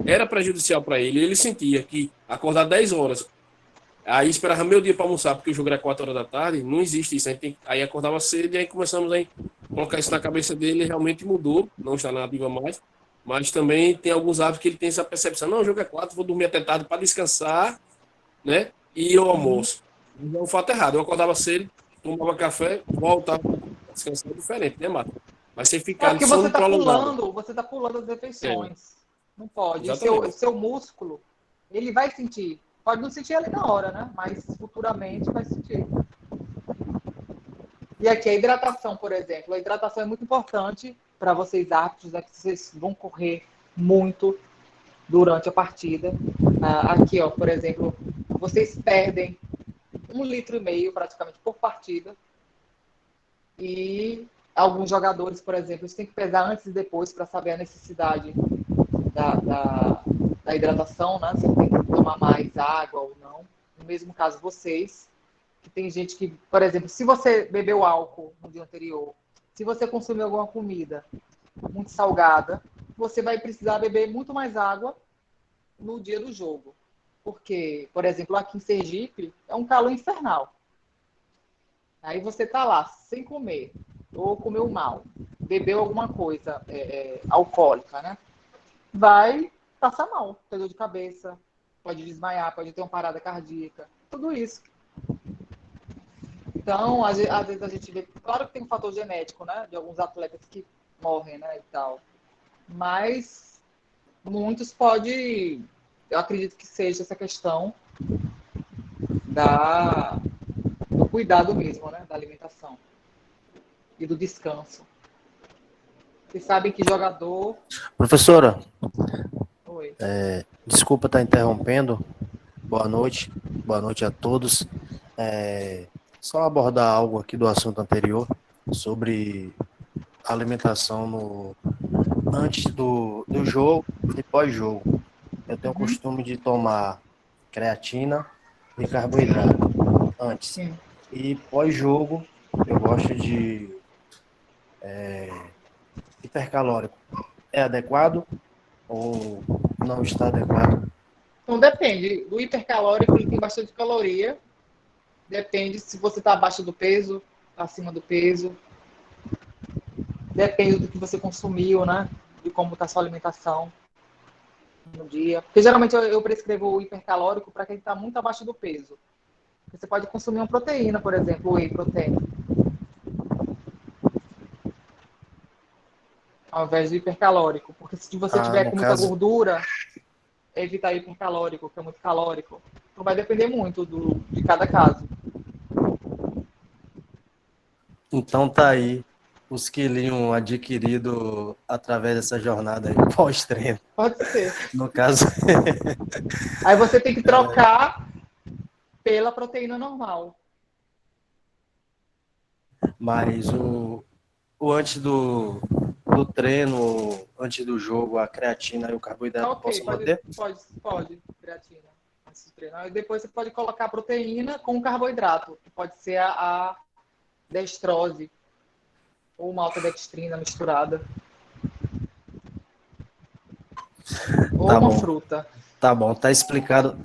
Speaker 1: era prejudicial para ele. Ele sentia que acordar 10 horas, aí esperava meio dia para almoçar, porque o jogo era 4 horas da tarde, não existe isso. Aí acordava cedo e aí começamos a colocar isso na cabeça dele, realmente mudou, não está na ativa mais, mas também tem alguns hábitos que ele tem essa percepção, não, o jogo é 4, vou dormir até tarde para descansar, né, e eu almoço. Não é um fato errado, eu acordava cedo, tomava café, voltava para descansar, é diferente, né, Mata? Mas você ficar
Speaker 2: Porque
Speaker 1: sono prolongado.
Speaker 2: você está pulando as refeições. Não pode.
Speaker 1: Exatamente.
Speaker 2: O seu músculo, ele vai sentir. Pode não sentir ali na hora, né? Mas futuramente vai sentir. E aqui a hidratação, por exemplo. A hidratação é muito importante para vocês árbitros, né? Que vocês vão correr muito durante a partida. Aqui, ó, por exemplo, vocês perdem 1,5 litro praticamente por partida. E alguns jogadores, por exemplo, eles têm que pesar antes e depois para saber a necessidade da hidratação, né? Se tem que tomar mais água ou não. No mesmo caso, vocês, que tem gente que, por exemplo, se você bebeu álcool no dia anterior, se você consumiu alguma comida muito salgada, você vai precisar beber muito mais água no dia do jogo. Porque, por exemplo, aqui em Sergipe, é um calor infernal. Aí você tá lá, sem comer, ou comeu mal, bebeu alguma coisa alcoólica, né? Vai passar mal, ter dor de cabeça, pode desmaiar, pode ter uma parada cardíaca, tudo isso. Então, às vezes a gente vê, claro que tem um fator genético, né? De alguns atletas que morrem, né? E tal. Mas muitos eu acredito que seja essa questão do cuidado mesmo, né? Da alimentação e do descanso. Vocês sabem que jogador...
Speaker 12: Professora,
Speaker 2: Oi.
Speaker 12: Desculpa estar interrompendo. Boa noite a todos. Só abordar algo aqui do assunto anterior sobre alimentação antes do jogo e pós-jogo. Eu tenho o costume de tomar creatina e carboidrato antes.
Speaker 2: Sim.
Speaker 12: E pós-jogo eu gosto de hipercalórico. É adequado ou não está adequado?
Speaker 2: Então depende. O hipercalórico ele tem bastante caloria. Depende se você está abaixo do peso, acima do peso. Depende do que você consumiu, né? De como está a sua alimentação no dia. Porque geralmente eu prescrevo o hipercalórico para quem está muito abaixo do peso. Você pode consumir uma proteína, por exemplo, o whey protein, ao invés do hipercalórico. Porque se você tiver com muita gordura, evitar hipercalórico, que é muito calórico. Então vai depender muito de cada caso.
Speaker 12: Então tá aí os quilinhos adquiridos através dessa jornada aí, pós-treino.
Speaker 2: Pode ser.
Speaker 12: No caso.
Speaker 2: Aí você tem que trocar pela proteína normal.
Speaker 12: Mas o antes do treino, antes do jogo, a creatina e o carboidrato
Speaker 2: Ok,
Speaker 12: posso manter?
Speaker 2: pode, creatina. Antes do treino. Aí depois você pode colocar a proteína com carboidrato, que pode ser a dextrose ou maltodextrina misturada. Ou
Speaker 12: Tá
Speaker 2: uma
Speaker 12: bom.
Speaker 2: fruta.
Speaker 12: Tá bom, tá explicado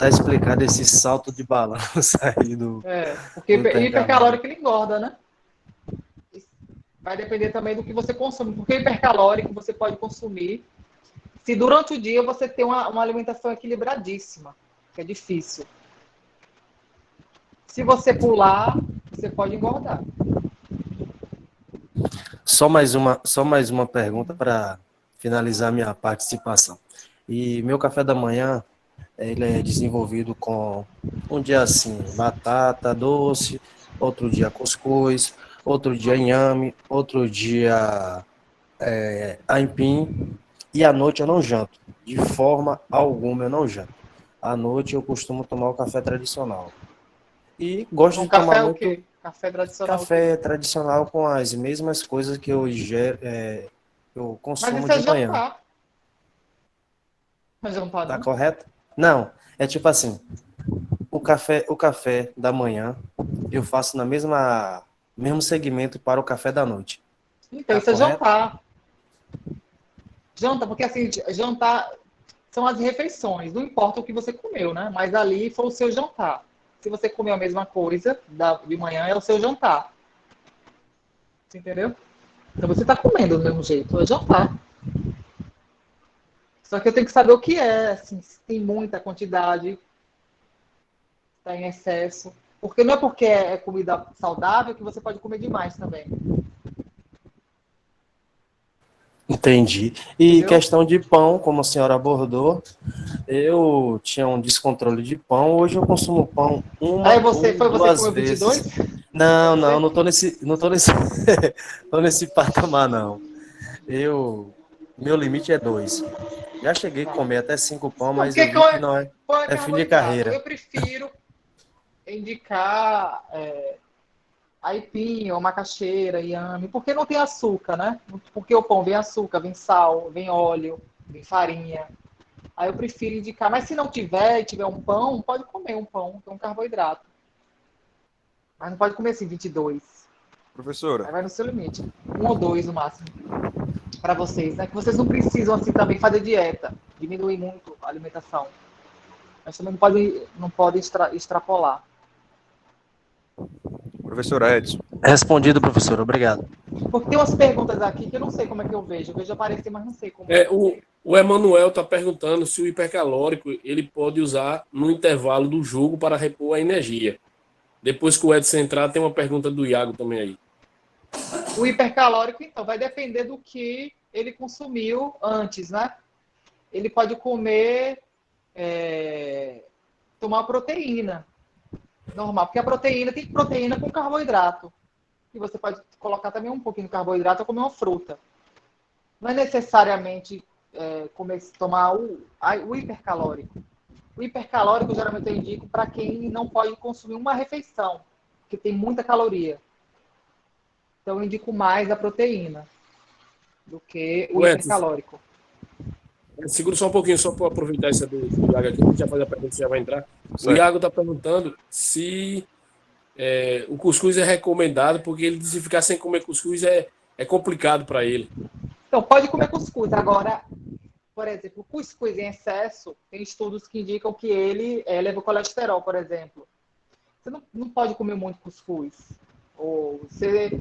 Speaker 12: esse salto de balanço aí do.
Speaker 2: Porque
Speaker 12: do
Speaker 2: hipercalórico ele engorda, né? Vai depender também do que você consome, porque hipercalórico você pode consumir se durante o dia você tem uma alimentação equilibradíssima, que é difícil. Se você pular, você pode engordar.
Speaker 12: Só mais uma pergunta para finalizar minha participação. E meu café da manhã, ele é desenvolvido com um dia assim, batata doce, outro dia cuscuz, outro dia inhame, outro dia aipim, e à noite eu não janto. De forma alguma eu não janto. À noite eu costumo tomar o café tradicional. E gosto de tomar
Speaker 2: café o
Speaker 12: muito
Speaker 2: quê? Café tradicional.
Speaker 12: café tradicional com as mesmas coisas que eu
Speaker 2: Mas
Speaker 12: consumo
Speaker 2: isso é
Speaker 12: de manhã.
Speaker 2: jantar. Não é jantar,
Speaker 12: Tá
Speaker 2: não?
Speaker 12: correto? Não, é tipo assim, o café da manhã eu faço na mesmo segmento para o café da noite.
Speaker 2: Então,
Speaker 12: Tá
Speaker 2: isso é
Speaker 12: correto?
Speaker 2: jantar. Janta, porque assim, jantar são as refeições, não importa o que você comeu, né? Mas ali foi o seu jantar. Se você comeu a mesma coisa de manhã, é o seu jantar. Você entendeu? Então você está comendo do mesmo jeito, é jantar. Só que eu tenho que saber o que é, assim, se tem muita quantidade, está em excesso. Porque não é porque é comida saudável que você pode comer demais também.
Speaker 12: Entendi. E
Speaker 2: Entendeu?
Speaker 12: questão de pão, como a senhora abordou, eu tinha um descontrole de pão, hoje eu consumo pão
Speaker 2: Aí
Speaker 12: uma
Speaker 2: foi
Speaker 12: ou
Speaker 2: você que
Speaker 12: duas
Speaker 2: comeu 22?
Speaker 12: vezes. Não, não tô tô nesse patamar, não. Meu limite é 2. Já cheguei a comer até 5 pão, mas
Speaker 2: Porque
Speaker 12: eu vi que não
Speaker 2: pão é
Speaker 12: é fim de
Speaker 2: carboidrato.
Speaker 12: carreira.
Speaker 2: Eu prefiro indicar aipim ou macaxeira, inhame, porque não tem açúcar, né? Porque o pão vem açúcar, vem sal, vem óleo, vem farinha. Aí eu prefiro indicar. Mas se não tiver e tiver um pão, pode comer um pão, que é um carboidrato. Mas não pode comer assim 22.
Speaker 4: Professora.
Speaker 2: Aí vai no seu limite. 1 ou 2 no máximo. Para vocês, né? Que vocês não precisam assim também fazer dieta, diminuir muito a alimentação. Mas também não pode extrapolar.
Speaker 4: Professora Edson.
Speaker 12: Respondido, professor. Obrigado.
Speaker 2: Porque tem umas perguntas aqui que eu não sei como é que eu vejo. Eu vejo aparecer, mas não sei como.
Speaker 1: O Emanuel está perguntando se o hipercalórico ele pode usar no intervalo do jogo para repor a energia. Depois que o Edson entrar, tem uma pergunta do Iago também aí.
Speaker 2: O hipercalórico, então, vai depender do que ele consumiu antes, né? Ele pode comer, tomar proteína. Normal, porque a proteína tem proteína com carboidrato. E você pode colocar também um pouquinho de carboidrato ou comer uma fruta. Não é necessariamente tomar o hipercalórico. O hipercalórico, geralmente, eu indico para quem não pode consumir uma refeição, porque tem muita caloria. Então, eu indico mais a proteína do que o hipercalórico.
Speaker 1: Segura só um pouquinho, só para aproveitar essa do Iago aqui, a gente já faz a pergunta, já vai entrar.
Speaker 4: Certo.
Speaker 1: O Iago está perguntando se o cuscuz é recomendado, porque ele diz que ficar sem comer cuscuz é complicado para ele.
Speaker 2: Então, pode comer cuscuz. Agora, por exemplo, o cuscuz em excesso, tem estudos que indicam que ele leva o colesterol, por exemplo. Você não pode comer muito cuscuz. Ou você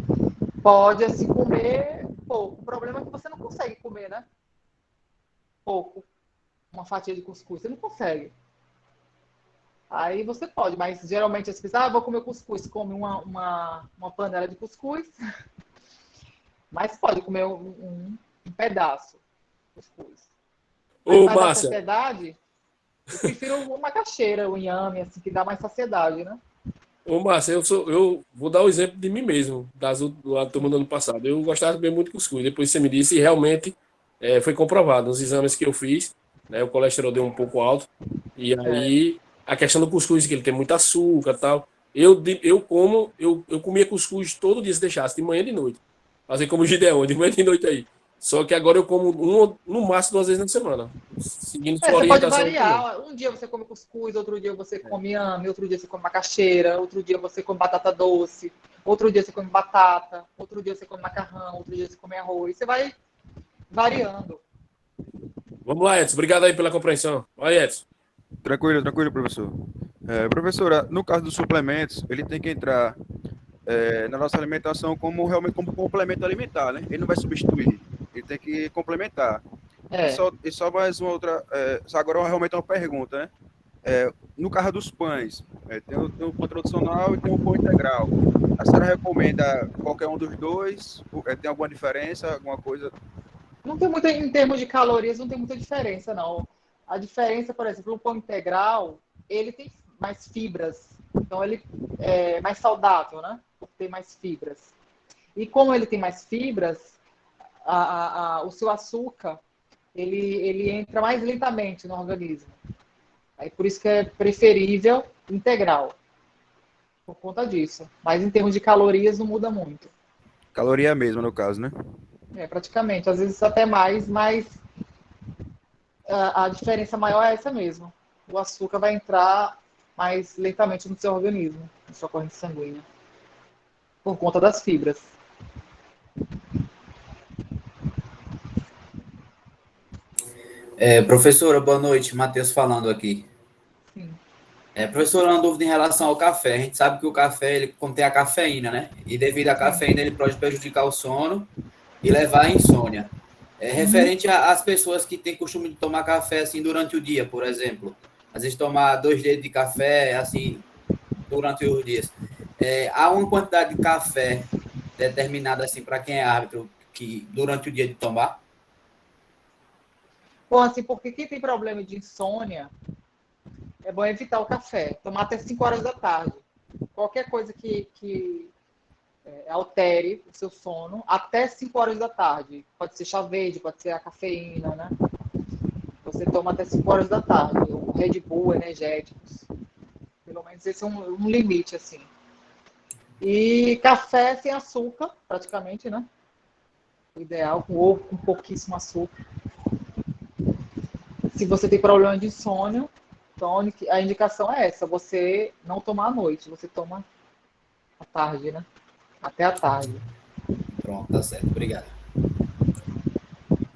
Speaker 2: pode, assim, comer pouco. O problema é que você não consegue comer, né? Pouco. Uma fatia de cuscuz. Você não consegue. Aí você pode, mas geralmente as pessoas, vou comer cuscuz. Come uma panela de cuscuz. Mas pode comer um pedaço de cuscuz. Mas mais a saciedade, eu prefiro uma macaxeira, o inhame, assim, que dá mais saciedade, né?
Speaker 1: Ô, Márcio, eu vou dar o exemplo de mim mesmo, da turma do ano passado. Eu gostava bem muito de cuscuz. Depois você me disse, e realmente foi comprovado nos exames que eu fiz, né, o colesterol deu um pouco alto. E aí, a questão do cuscuz, que ele tem muito açúcar e tal. Eu comia cuscuz todo dia se deixasse, de manhã e de noite. Fazer como o Gideon, de manhã e de noite aí. Só que agora eu como no máximo 2 vezes na semana, seguindo sua
Speaker 2: Você pode
Speaker 1: orientação.
Speaker 2: variar. Um dia você come cuscuz, outro dia você come inhame, outro dia você come macaxeira, outro dia você come batata doce, outro dia você come batata, outro dia você come macarrão, outro dia você come arroz. Você vai variando.
Speaker 1: Vamos lá, Edson. Obrigado aí pela compreensão. Vai, Edson.
Speaker 4: Tranquilo, professor. Professora, no caso dos suplementos, ele tem que entrar na nossa alimentação realmente como complemento alimentar, né? Ele não vai substituir, ele tem que complementar. E só mais uma outra, agora realmente é uma pergunta, né? No caso dos pães, tem o pão tradicional e tem o pão integral. A senhora recomenda qualquer um dos dois? Tem alguma diferença, alguma coisa?
Speaker 2: Não tem muita, em termos de calorias, não tem muita diferença, não. A diferença, por exemplo, o pão integral, ele tem mais fibras. Então, ele é mais saudável, né? Porque tem mais fibras. E como ele tem mais fibras, o seu açúcar, ele entra mais lentamente no organismo. Aí, por isso que é preferível integral. Por conta disso. Mas em termos de calorias, não muda muito.
Speaker 4: Caloria mesmo, no caso, né?
Speaker 2: Praticamente. Às vezes até mais, mas a diferença maior é essa mesmo. O açúcar vai entrar mais lentamente no seu organismo, na sua corrente sanguínea, por conta das fibras.
Speaker 13: Professora, boa noite. Matheus falando aqui.
Speaker 2: Sim.
Speaker 13: Professora, uma dúvida em relação ao café. A gente sabe que o café ele contém a cafeína, né? E devido à cafeína ele pode prejudicar o sono e levar à insônia. Referente às pessoas que têm costume de tomar café assim durante o dia, por exemplo. Às vezes tomar 2 dedos de café assim durante os dias. Há uma quantidade de café determinada assim para quem é árbitro que durante o dia de tomar?
Speaker 2: Bom, assim, porque quem tem problema de insônia, é bom evitar o café. Tomar até 5 horas da tarde. Qualquer coisa que altere o seu sono até 5 horas da tarde. Pode ser chá verde, pode ser a cafeína, né? Você toma até 5 horas da tarde. O Red Bull, energéticos. Pelo menos esse é um limite, assim. E café sem açúcar, praticamente, né? O ideal, com ovo com pouquíssimo açúcar. Se você tem problema de insônia, então a indicação é essa. Você não tomar à noite, você toma à tarde, né? Até à tarde.
Speaker 13: Pronto, tá certo. Obrigado.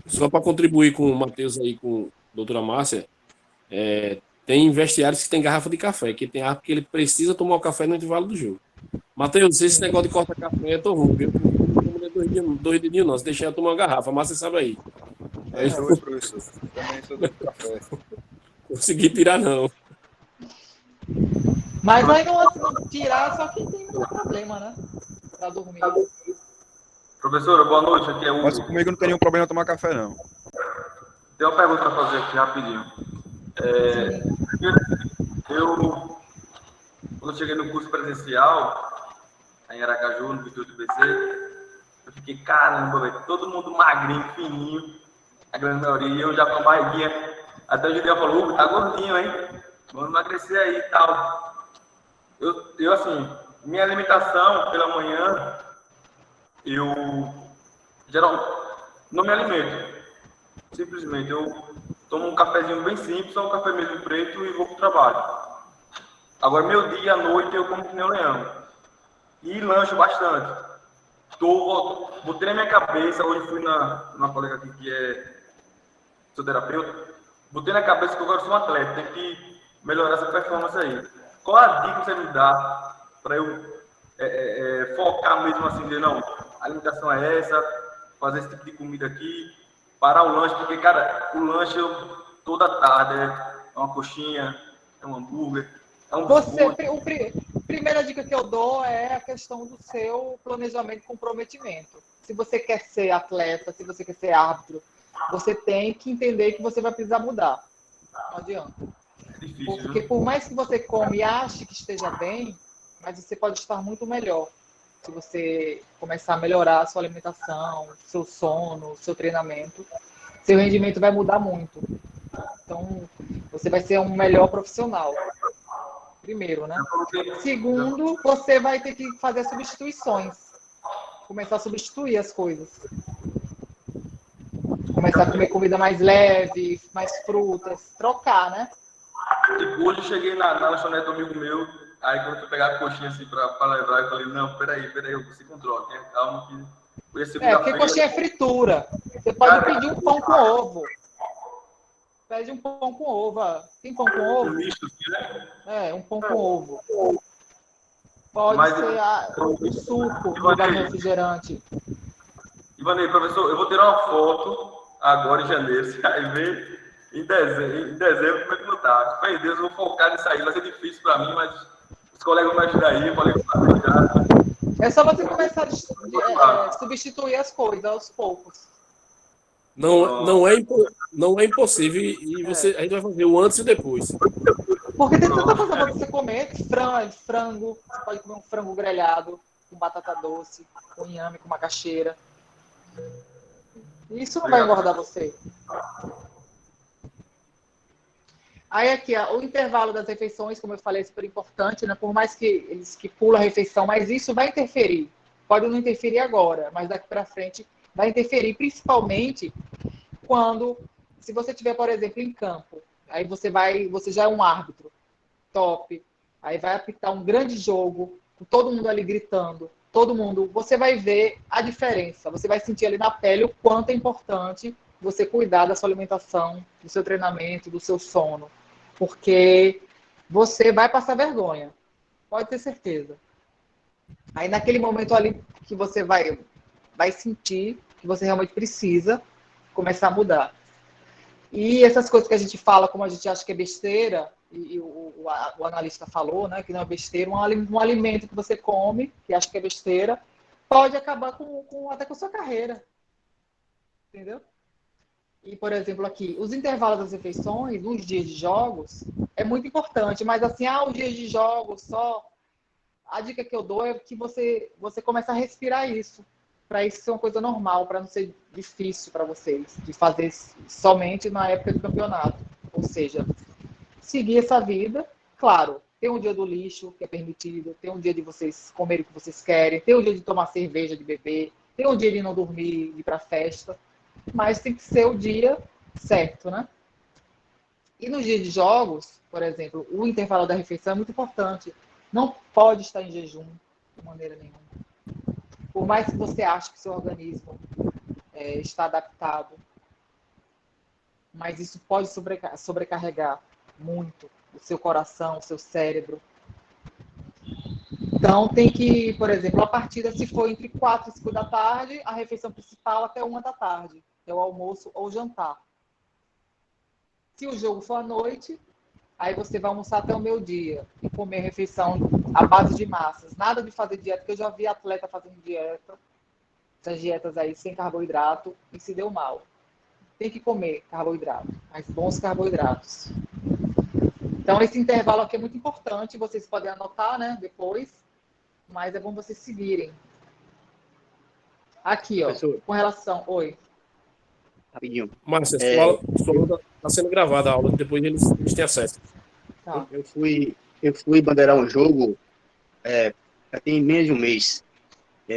Speaker 1: Só para contribuir com o Matheus aí, com a doutora Márcia, tem vestiários que tem garrafa de café, que tem árbitro que ele precisa tomar o café no intervalo do jogo. Matheus, esse negócio de corta-café é tão ruim, viu? Não 2 dedinhos não, se deixar eu tomar uma garrafa, mas você sabe aí.
Speaker 4: Dois, professor. Também sou do café.
Speaker 1: Consegui tirar, não.
Speaker 2: Mas aí não tirar só quem tem um problema, né? Pra dormir.
Speaker 14: Professora, boa noite. Aqui é o...
Speaker 4: Mas comigo não tem nenhum problema tomar café, não.
Speaker 14: Tem uma pergunta para fazer aqui rapidinho. Quando eu cheguei no curso presencial, em Aracaju, no Instituto do BC, eu fiquei, caramba, velho, todo mundo magrinho, fininho, a grande maioria, e eu já com a barriguinha. Até o Gideon falou, Hugo, tá gordinho, hein? Vamos emagrecer aí e tal. Eu, assim, minha alimentação pela manhã, eu não me alimento. Simplesmente, eu tomo um cafezinho bem simples, só um café mesmo preto e vou pro trabalho. Agora, meu dia, à noite, eu como que nem um leão. E lancho bastante. Botei na minha cabeça, hoje fui na colega aqui que é fisioterapeuta, botei na cabeça que eu agora sou um atleta, tem que melhorar essa performance aí. Qual a dica que você me dá para eu focar mesmo assim, dizer, não, a alimentação é essa, fazer esse tipo de comida aqui, parar o lanche, porque, cara, o lanche toda tarde é uma coxinha, é um hambúrguer, é um
Speaker 2: primeira dica que eu dou é a questão do seu planejamento e comprometimento. Se você quer ser atleta, se você quer ser árbitro, você tem que entender que você vai precisar mudar. Não adianta. Porque por mais que você come e ache que esteja bem, mas você pode estar muito melhor se você começar a melhorar a sua alimentação, seu sono, seu treinamento. Seu rendimento vai mudar muito. Então, você vai ser um melhor profissional. Primeiro, né? Segundo, você vai ter que fazer substituições. Começar a substituir as coisas. Começar a comer comida mais leve, mais frutas, trocar, né?
Speaker 14: Tipo, hoje eu cheguei na lanchonete do amigo meu, aí quando eu fui pegar a coxinha assim pra levar, eu falei, não, peraí, eu consigo controlar, tenha calma que...
Speaker 2: Porque coxinha é fritura. Você pode pedir um pão com ovo. Pede um pão com ovo. Tem pão com ovo? Um pão com ovo. Pode ser um suco no lugar do refrigerante.
Speaker 14: Ivanei, professor, eu vou tirar uma foto agora em janeiro, você vai ver em dezembro como é que não tá. Fé em Deus, eu vou focar nisso aí. Vai ser difícil para mim, mas os colegas vão me ajudar aí. Eu falei
Speaker 2: é só você começar a substituir as coisas aos poucos.
Speaker 1: Não é impossível e a gente vai fazer o antes e depois.
Speaker 2: Porque tem tanta coisa pra você comer. Frango, você pode comer um frango grelhado com batata doce, com inhame, com macaxeira. Isso não vai engordar você. Aí aqui, ó, o intervalo das refeições, como eu falei, é super importante, né? Por mais que eles que pulam a refeição, mas isso vai interferir. Pode não interferir agora, mas daqui para frente vai interferir, principalmente quando, se você tiver, por exemplo, em campo, aí você já é um árbitro top, aí vai apitar um grande jogo, com todo mundo ali gritando, todo mundo, você vai ver a diferença, você vai sentir ali na pele o quanto é importante você cuidar da sua alimentação, do seu treinamento, do seu sono, porque você vai passar vergonha, pode ter certeza. Aí naquele momento ali que você vai sentir que você realmente precisa começar a mudar. E essas coisas que a gente fala, como a gente acha que é besteira, e o analista falou, né, que não é besteira, um alimento que você come, que acha que é besteira, pode acabar até com a sua carreira. Entendeu? E, por exemplo, aqui, os intervalos das refeições, nos dias de jogos, é muito importante, mas assim, os dias de jogos só, a dica que eu dou é que você comece a respirar isso, para isso ser uma coisa normal, para não ser difícil para vocês, de fazer somente na época do campeonato. Ou seja, seguir essa vida, claro, tem um dia do lixo, que é permitido, tem um dia de vocês comerem o que vocês querem, tem um dia de tomar cerveja, de beber, tem um dia de não dormir, de ir para festa, mas tem que ser o dia certo, né? E nos dias de jogos, por exemplo, o intervalo da refeição é muito importante. Não pode estar em jejum de maneira nenhuma. Por mais que você ache que seu organismo está adaptado, mas isso pode sobrecarregar muito o seu coração, o seu cérebro. Então, tem que, por exemplo, a partida, se for entre 4 e 5 da tarde, a refeição principal até 1 da tarde, é o almoço ou jantar. Se o jogo for à noite, aí você vai almoçar até o meio-dia e comer refeição à base de massas. Nada de fazer dieta, porque eu já vi atleta fazendo dieta, essas dietas aí sem carboidrato, e se deu mal. Tem que comer carboidrato, mas bons carboidratos. Então, esse intervalo aqui é muito importante, vocês podem anotar, né, depois, mas é bom vocês seguirem. Aqui, ó, professor, com relação... Oi.
Speaker 3: Rapidinho.
Speaker 1: Márcia, sua aula está sendo gravada a aula, depois eles têm acesso.
Speaker 2: Tá.
Speaker 3: Eu fui bandeirar um jogo já tem menos de um mês.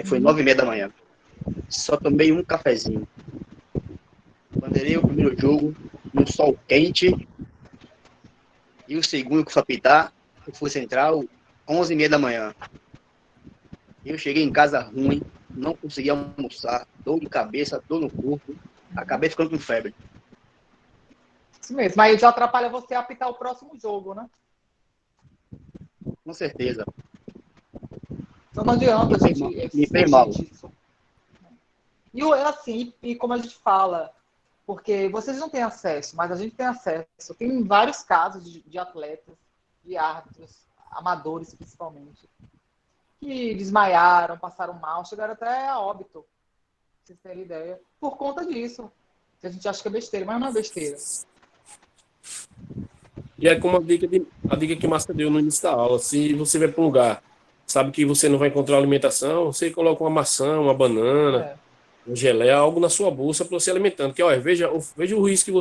Speaker 3: Foi 9h30 da manhã. Só tomei um cafezinho. Bandeirei o primeiro jogo no sol quente. E o segundo que foi apitar, eu fui central 11h30 da manhã. Eu cheguei em casa ruim, não consegui almoçar, dor de cabeça, dor no corpo. Acabei ficando com febre.
Speaker 2: Isso mesmo, mas já atrapalha você a apitar o próximo jogo, né?
Speaker 3: Com certeza.
Speaker 2: Então não adianta a gente...
Speaker 3: Me fez mal.
Speaker 2: E assim, e como a gente fala, porque vocês não têm acesso, mas a gente tem acesso. Tem vários casos de atletas, de árbitros, amadores principalmente, que desmaiaram, passaram mal, chegaram até a óbito. Pra vocês terem ideia. Por conta disso. Que a gente acha que é besteira, mas não é besteira.
Speaker 1: E é como a dica que Márcia deu no início da aula. Se você vai para um lugar sabe que você não vai encontrar alimentação, você coloca uma maçã, uma banana, um geleia, algo na sua bolsa para você alimentando. Que, olha, veja o risco que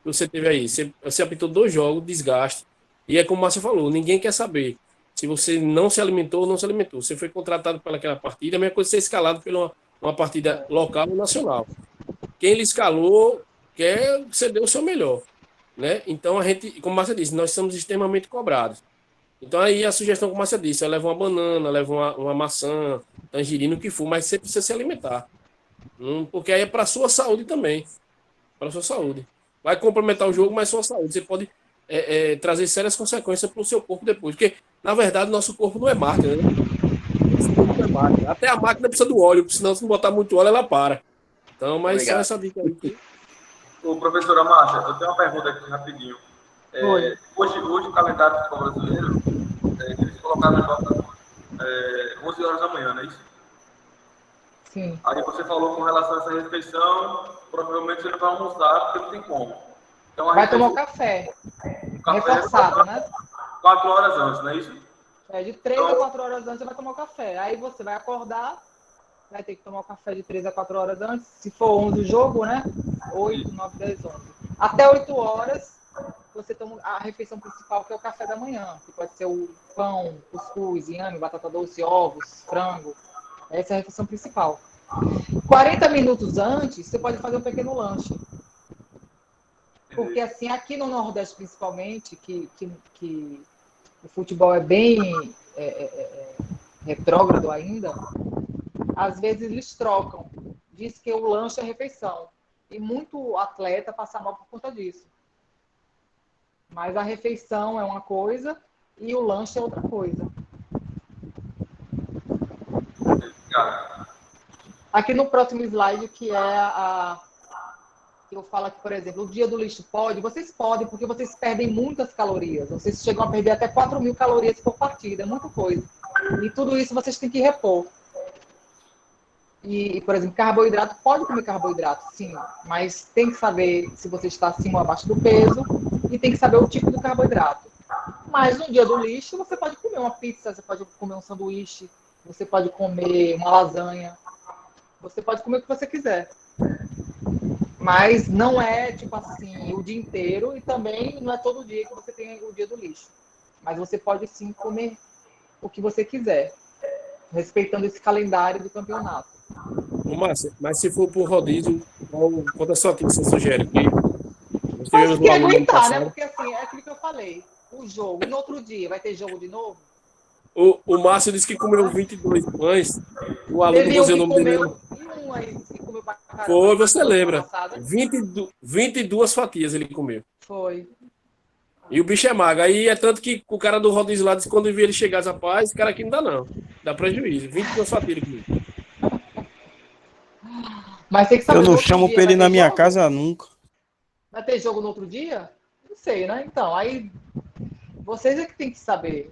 Speaker 1: você teve aí. Você apitou 2 jogos, desgaste. E é como o Márcio falou, ninguém quer saber se você não se alimentou ou não se alimentou. Você foi contratado pelaquela partida, a mesma coisa ser escalado pela uma partida local ou nacional. Quem lhe escalou quer que você dê o seu melhor, né? Então, a gente, como o Márcio disse, nós somos extremamente cobrados. Então, aí a sugestão, como o Márcio disse, leva uma banana, leva uma maçã, tangerina, o que for, mas você precisa se alimentar. Porque aí é para a sua saúde também. Para a sua saúde. Vai complementar o jogo, mas sua saúde. Você pode trazer sérias consequências para o seu corpo depois. Porque, na verdade, nosso corpo não é máquina, né? Nosso corpo não é máquina. Até a máquina precisa do óleo, senão se não botar muito óleo, ela para. Então, mas só essa dica aí.
Speaker 14: Ô, professora Márcia, eu tenho uma pergunta aqui rapidinho. Hoje o calendário do futebol brasileiro, eles colocaram a nota 11 horas da manhã, não é isso?
Speaker 2: Sim.
Speaker 14: Aí você falou com relação a essa refeição, provavelmente você não vai almoçar, porque não tem como. Então,
Speaker 2: Vai tomar um café. Reforçado, né?
Speaker 14: 4 horas antes, não é isso?
Speaker 2: De 3 a 4 horas antes você vai tomar o café. Aí você vai acordar, vai ter que tomar o café de 3 a 4 horas antes. Se for 11 o jogo, né? 8, 9, 10, 11. Até 8 horas, você toma a refeição principal, que é o café da manhã. Que pode ser o pão, cuscuz, inhame, batata doce, ovos, frango. Essa é a refeição principal. 40 minutos antes, você pode fazer um pequeno lanche. Porque, assim, aqui no Nordeste, principalmente, que o futebol é bem retrógrado ainda, às vezes eles trocam. Diz que o lanche é a refeição. E muito atleta passa mal por conta disso. Mas a refeição é uma coisa e o lanche é outra coisa. Aqui no próximo slide, que é que eu falo aqui, por exemplo, o dia do lixo pode, vocês podem, porque vocês perdem muitas calorias. Vocês chegam a perder até 4.000 calorias por partida, é muita coisa. E tudo isso vocês têm que repor. E, por exemplo, carboidrato, pode comer carboidrato, sim, mas tem que saber se você está acima ou abaixo do peso e tem que saber o tipo do carboidrato. Mas no dia do lixo, você pode comer uma pizza, você pode comer um sanduíche, você pode comer uma lasanha, você pode comer o que você quiser. Mas não é, tipo assim, o dia inteiro e também não é todo dia que você tem o dia do lixo. Mas você pode, sim, comer o que você quiser, respeitando esse calendário do campeonato.
Speaker 1: Ô, Márcia, mas se for por rodízio, qual da sua time você sugere? Que nós tivemos
Speaker 2: Mas que
Speaker 1: um aluno ano
Speaker 2: aguentar, né?
Speaker 1: passado.
Speaker 2: Porque, assim, é aquilo que eu falei. O jogo, e no outro dia, vai ter jogo de novo?
Speaker 1: O Márcio disse que comeu 22 pães. O aluno,
Speaker 2: Teve
Speaker 1: vou
Speaker 2: um
Speaker 1: dizer o
Speaker 2: que
Speaker 1: nome dele.
Speaker 2: comeu, e um aí que comeu pra caramba.
Speaker 1: Foi, você lembra.
Speaker 2: Passada.
Speaker 1: 22 fatias ele comeu.
Speaker 2: Foi.
Speaker 1: E o bicho é magro. Aí é tanto que o cara do rodízio lá disse que quando viu ele chegar, rapaz, esse cara aqui não dá não. Dá prejuízo. 22 fatias ele comeu.
Speaker 2: Mas tem que saber
Speaker 15: Eu
Speaker 2: no
Speaker 15: não
Speaker 2: outro
Speaker 15: chamo
Speaker 2: dia,
Speaker 15: pra ele
Speaker 2: vai
Speaker 15: na
Speaker 2: ter
Speaker 15: minha
Speaker 2: jogo?
Speaker 15: casa nunca.
Speaker 2: Vai ter jogo no outro dia? Não sei, né? Então, aí vocês é que tem que saber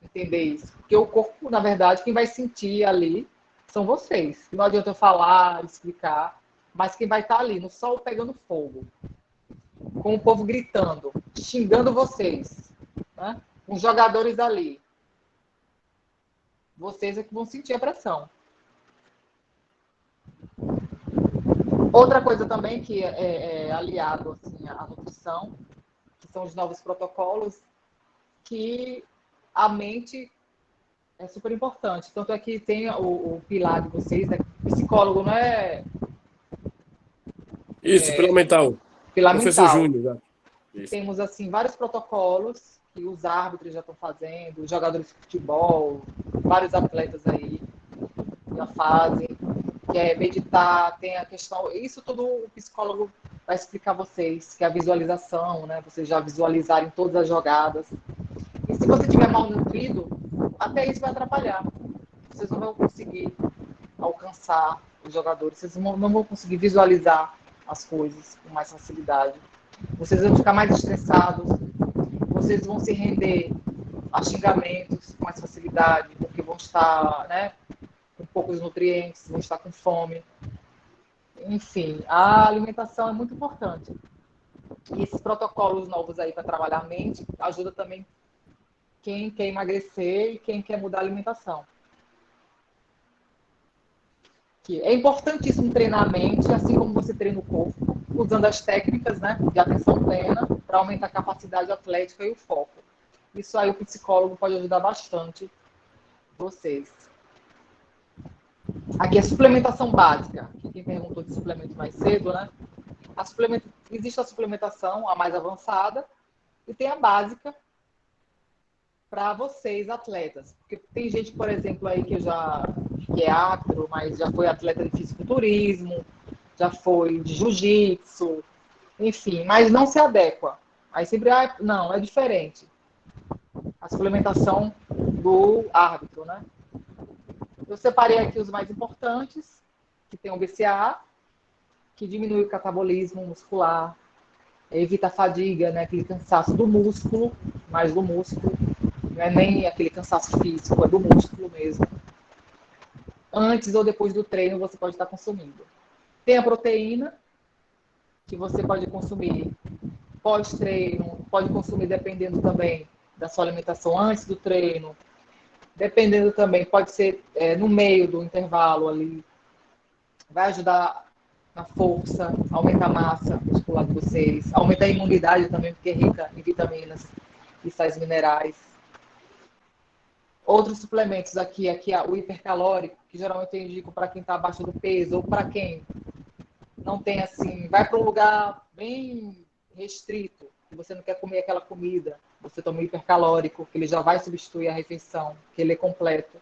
Speaker 2: entender isso. Porque o corpo, na verdade, quem vai sentir ali são vocês. Não adianta eu falar, explicar, mas quem vai estar ali no sol pegando fogo, com o povo gritando, xingando vocês, né? Com os jogadores ali. Vocês é que vão sentir a pressão. Outra coisa também que é aliado assim, à nutrição, que são os novos protocolos, que a mente é super importante. Tanto é que tem o pilar de vocês, né? Psicólogo, não é?
Speaker 1: Isso, pilar mental.
Speaker 2: Pilar
Speaker 1: Professor
Speaker 2: mental.
Speaker 1: Júnior. Isso.
Speaker 2: Temos assim vários protocolos que os árbitros já estão fazendo, os jogadores de futebol, vários atletas aí já fazem, que é meditar, tem a questão, isso tudo o psicólogo vai explicar a vocês, que é a visualização, né? Vocês já visualizarem todas as jogadas. E se você estiver mal nutrido, até isso vai atrapalhar. Vocês não vão conseguir alcançar os jogadores, vocês não vão conseguir visualizar as coisas com mais facilidade. Vocês vão ficar mais estressados, vocês vão se render a xingamentos com mais facilidade, porque vão estar, né, com poucos nutrientes, vão estar com fome. Enfim, a alimentação é muito importante. E esses protocolos novos aí para trabalhar a mente ajuda também quem quer emagrecer e quem quer mudar a alimentação. Que é importantíssimo treinar a mente, assim como você treina o corpo, usando as técnicas, né, de atenção plena para aumentar a capacidade atlética e o foco. Isso aí o psicólogo pode ajudar bastante vocês. Aqui é suplementação básica. Quem perguntou de suplemento mais cedo, né? Existe a suplementação, a mais avançada, e tem a básica para vocês, atletas. Porque tem gente, por exemplo, aí que é árbitro, mas já foi atleta de fisiculturismo, já foi de jiu-jitsu, enfim, mas não se adequa. Aí sempre, não, é diferente. A suplementação do árbitro, né? Eu separei aqui os mais importantes, que tem o BCAA, que diminui o catabolismo muscular, evita a fadiga, né? Aquele cansaço do músculo, mais do músculo, não é nem aquele cansaço físico, é do músculo mesmo. Antes ou depois do treino você pode estar consumindo. Tem a proteína, que você pode consumir pós-treino, pode consumir dependendo também da sua alimentação antes do treino, dependendo também, pode ser no meio do intervalo ali. Vai ajudar na força, aumentar a massa muscular de vocês, aumentar a imunidade também, porque é rica em vitaminas e sais minerais. Outros suplementos aqui o hipercalórico, que geralmente eu indico para quem está abaixo do peso, ou para quem não tem assim, vai para um lugar bem restrito, que você não quer comer aquela comida, você toma hipercalórico, que ele já vai substituir a refeição, que ele é completo.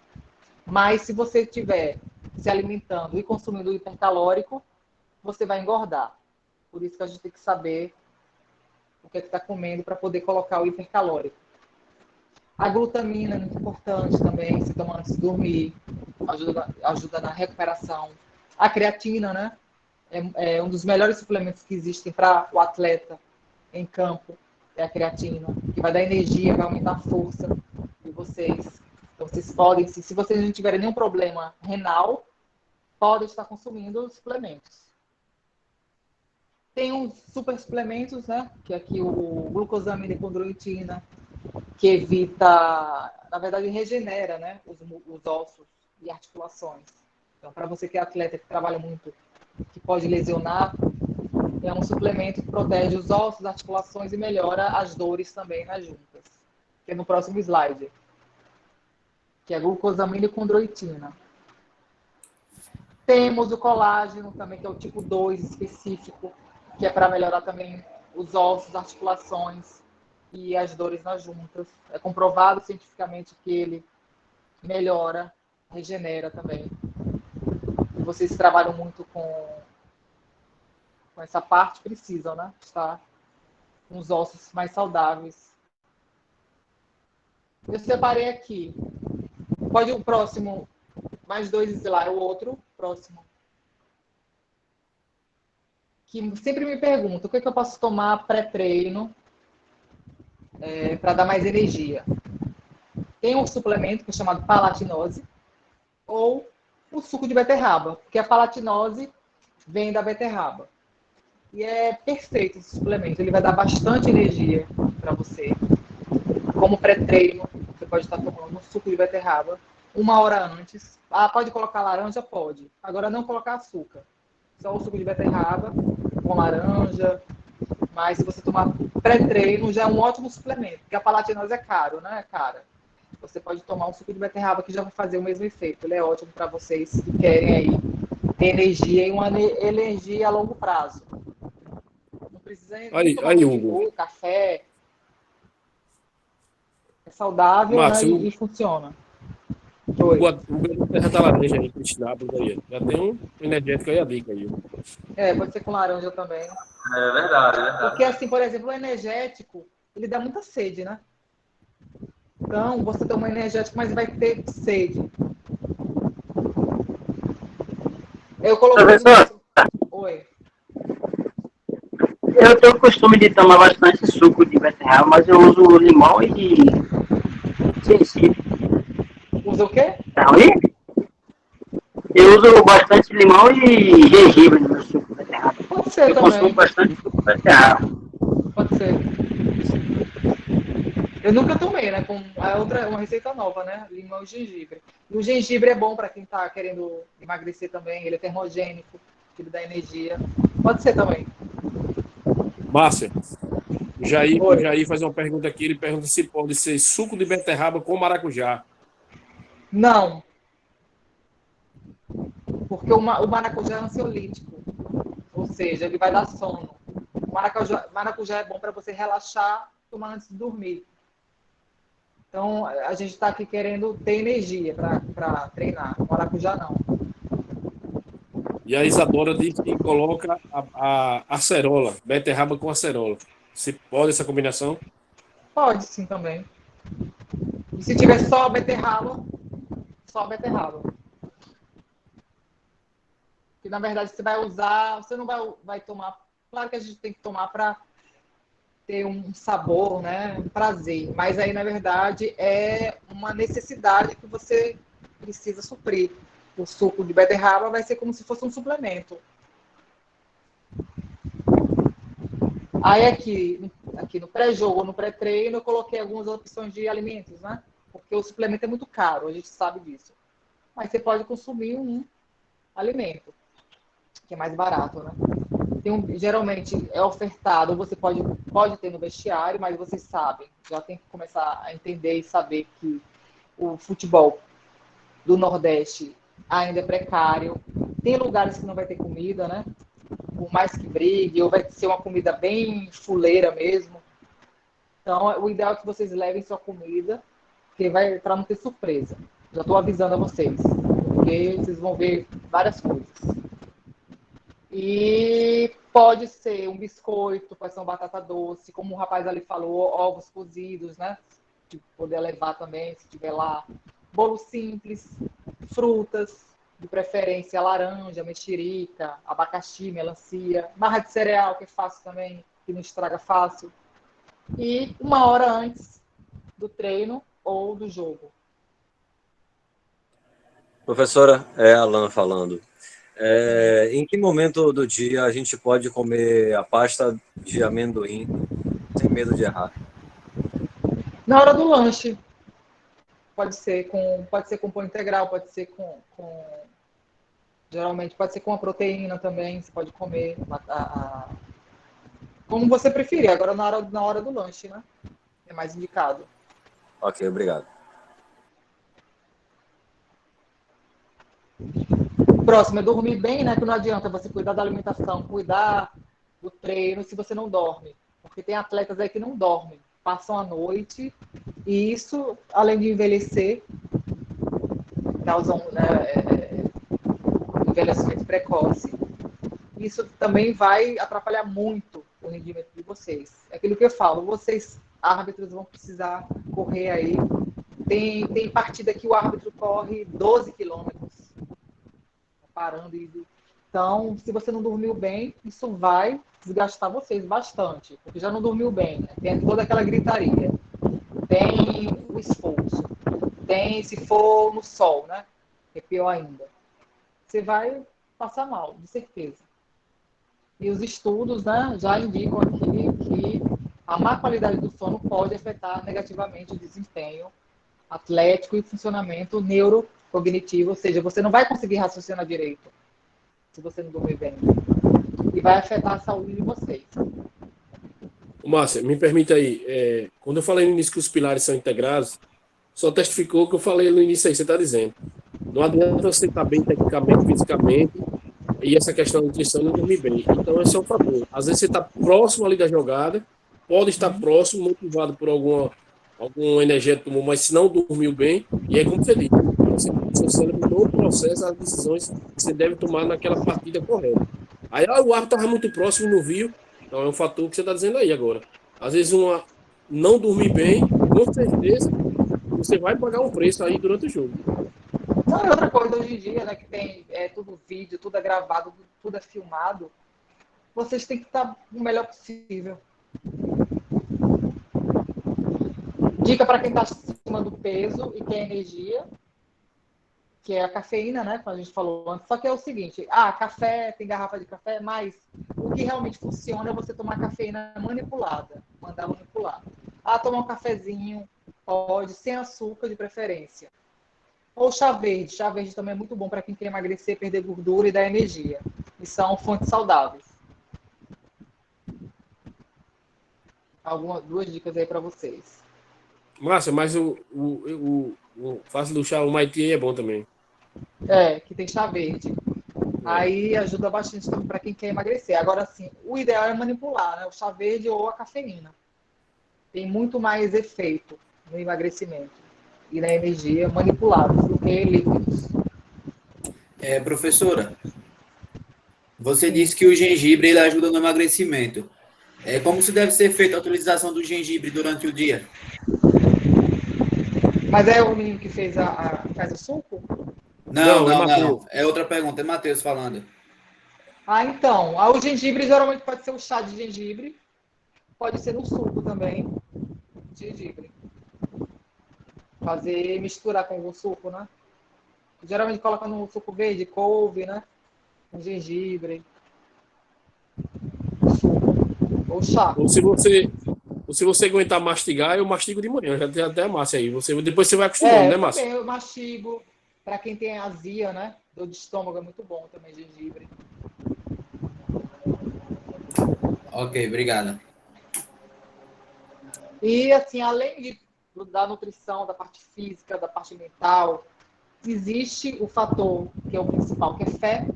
Speaker 2: Mas se você estiver se alimentando e consumindo hipercalórico, você vai engordar. Por isso que a gente tem que saber o que é que está comendo para poder colocar o hipercalórico. A glutamina é muito importante também, se toma antes de dormir, ajuda na recuperação. A creatina, né? É um dos melhores suplementos que existem para o atleta em campo, é a creatina, que vai dar energia, vai aumentar a força de vocês. Então, vocês podem, se vocês não tiverem nenhum problema renal, podem estar consumindo os suplementos. Tem uns super suplementos, né? Que é aqui o glucosamina e condroitina, que evita, na verdade, regenera, né? Os ossos e articulações. Então, para você que é atleta, que trabalha muito, que pode lesionar, é um suplemento que protege os ossos, articulações e melhora as dores também nas juntas. Que é no próximo slide. Que é glucosamina e condroitina. Temos o colágeno também, que é o tipo 2 específico, que é para melhorar também os ossos, articulações e as dores nas juntas. É comprovado cientificamente que ele melhora, regenera também. E vocês trabalham muito com essa parte, precisam, né? Estar com os ossos mais saudáveis. Eu separei aqui. Pode o próximo, mais 2 slides, o outro, próximo. Que sempre me perguntam, o que eu posso tomar pré-treino para dar mais energia? Tem um suplemento que é chamado palatinose ou o suco de beterraba, porque a palatinose vem da beterraba. E é perfeito esse suplemento, ele vai dar bastante energia para você. Como pré-treino, você pode estar tomando um suco de beterraba 1 hora antes. Pode colocar laranja? Pode. Agora não colocar açúcar. Só o suco de beterraba com laranja. Mas se você tomar pré-treino, já é um ótimo suplemento. Porque a palatinose é caro, né? É cara. Você pode tomar um suco de beterraba que já vai fazer o mesmo efeito. Ele é ótimo para vocês que querem aí ter energia e uma energia a longo prazo. Não precisa tomar
Speaker 1: Hugo.
Speaker 2: Café. É saudável,
Speaker 1: Márcio,
Speaker 2: né? E funciona.
Speaker 1: O terra da laranja aí, aí. Já tem um energético aí, a dica aí.
Speaker 2: Pode ser com laranja também.
Speaker 14: É verdade, é verdade.
Speaker 2: Porque, assim, por exemplo, o energético, ele dá muita sede, né? Então, você toma um energético, mas vai ter sede. Eu coloquei...
Speaker 15: Professor?
Speaker 2: Oi.
Speaker 15: Eu tenho o costume de tomar bastante suco de beterraba, mas eu uso limão e gengibre.
Speaker 2: Usa o quê?
Speaker 15: Tá ruim? Eu uso bastante limão e gengibre no meu suco de beterraba.
Speaker 2: Pode ser
Speaker 15: eu
Speaker 2: também.
Speaker 15: consumo bastante suco de beterraba.
Speaker 2: Pode ser. Eu nunca tomei, né? Com a outra, uma receita nova, né? Limão e gengibre. E o gengibre é bom para quem está querendo emagrecer também. Ele é termogênico, ele dá energia. Pode ser também.
Speaker 1: Márcia, o
Speaker 2: Oi.
Speaker 1: Jair faz uma pergunta aqui, ele pergunta se pode ser suco de beterraba com maracujá.
Speaker 2: Não, porque o maracujá é ansiolítico, ou seja, ele vai dar sono. O maracujá é bom para você relaxar, tomar antes de dormir. Então, a gente está aqui querendo ter energia para treinar. O maracujá não.
Speaker 1: E a Isadora diz que coloca a acerola, beterraba com acerola. Se pode essa combinação?
Speaker 2: Pode sim também. E se tiver só beterraba, só beterraba. Que na verdade você vai usar, você não vai tomar. Claro que a gente tem que tomar para ter um sabor, né, um prazer. Mas aí na verdade é uma necessidade que você precisa suprir. O suco de beterraba vai ser como se fosse um suplemento. Aí aqui no pré-jogo, no pré-treino, eu coloquei algumas opções de alimentos, né? Porque o suplemento é muito caro, a gente sabe disso. Mas você pode consumir um alimento, que é mais barato, né? Geralmente é ofertado, você pode ter no vestiário, mas vocês sabem, já tem que começar a entender e saber que o futebol do Nordeste ainda é precário. Tem lugares que não vai ter comida, né? Por mais que brigue, ou vai ser uma comida bem fuleira mesmo. Então, o ideal é que vocês levem sua comida, porque vai para não ter surpresa. Já estou avisando a vocês, porque vocês vão ver várias coisas. E pode ser um biscoito, pode ser uma batata doce, como o rapaz ali falou, ovos cozidos, né? De poder levar também, se tiver lá. Bolo simples, frutas, de preferência laranja, mexerica, abacaxi, melancia, barra de cereal, que é fácil também, que não estraga fácil. E 1 hora antes do treino ou do jogo.
Speaker 9: Professora, é Alan falando. Em que momento do dia a gente pode comer a pasta de amendoim sem medo de errar?
Speaker 2: Na hora do lanche. Pode ser com pão integral, pode ser geralmente pode ser com a proteína também, você pode comer como você preferir. Agora na hora do lanche, né? É mais indicado.
Speaker 9: Ok, obrigado.
Speaker 2: O próximo é dormir bem, né? Que não adianta você cuidar da alimentação, cuidar do treino se você não dorme. Porque tem atletas aí que não dormem, passam a noite, e isso, além de envelhecer, causam, né, envelhecimento precoce. Isso também vai atrapalhar muito o rendimento de vocês. É aquilo que eu falo, vocês, árbitros, vão precisar correr aí. Tem partida que o árbitro corre 12 quilômetros, parando. Então, se você não dormiu bem, isso vai desgastar vocês bastante, porque já não dormiu bem, né? Tem toda aquela gritaria, tem o esforço, tem se for no sol, né? É pior ainda. Você vai passar mal, de certeza. E os estudos, né, já indicam aqui que a má qualidade do sono pode afetar negativamente o desempenho atlético e o funcionamento neurocognitivo, ou seja, você não vai conseguir raciocinar direito se você não dormir bem. E vai afetar a saúde de vocês.
Speaker 1: Márcia, me permita aí, quando eu falei no início que os pilares são integrados, só testificou o que eu falei no início aí, você está dizendo. Não adianta você estar bem tecnicamente, fisicamente, e essa questão da nutrição não dormir bem. Então, esse é um fator. Às vezes você está próximo ali da jogada, pode estar próximo, motivado por algum energético, mas se não dormiu bem, e é como você disse, seu cérebro não processa as decisões que você deve tomar naquela partida correta. Aí o árbitro estava muito próximo e não viu, então é um fator que você está dizendo aí agora. Às vezes não dormir bem, com certeza, você vai pagar um preço aí durante o jogo.
Speaker 2: Não, e outra coisa hoje em dia, né, que tem tudo vídeo, tudo é gravado, tudo é filmado, vocês têm que estar o melhor possível. Dica para quem está acima do peso e quer energia, que é a cafeína, né, como a gente falou antes. Só que é o seguinte, café, tem garrafa de café, mas o que realmente funciona é você tomar cafeína manipulada, mandar manipular. tomar um cafezinho, pode, sem açúcar de preferência. Ou chá verde. Chá verde também é muito bom para quem quer emagrecer, perder gordura e dar energia. E são fontes saudáveis. Duas dicas aí para vocês.
Speaker 1: Márcia, mas o fácil do chá, o Maiti aí é bom também.
Speaker 2: Que tem chá verde. Aí ajuda bastante também para quem quer emagrecer. Agora, sim, o ideal é manipular, né? O chá verde ou a cafeína. Tem muito mais efeito no emagrecimento e na energia manipulados do que líquidos.
Speaker 13: Professora, você disse que o gengibre ele ajuda no emagrecimento. Como se deve ser feita a utilização do gengibre durante o dia?
Speaker 2: Mas é o menino que faz o suco?
Speaker 13: Não. É outra pergunta, é Matheus falando.
Speaker 2: Então, o gengibre geralmente pode ser o chá de gengibre, pode ser no suco também, gengibre. Misturar com o suco, né? Geralmente coloca no suco verde, couve, né? Com gengibre. Suco. Ou chá.
Speaker 1: Ou se você aguentar mastigar, eu mastigo de manhã, já tem até a Márcia aí. Depois você vai acostumando, né, Márcia?
Speaker 2: Eu mastigo. Para quem tem azia, né? Dor de estômago é muito bom também, gengibre.
Speaker 13: Ok, obrigada.
Speaker 2: E, assim, além da nutrição, da parte física, da parte mental, existe o fator que é o principal, que é fé,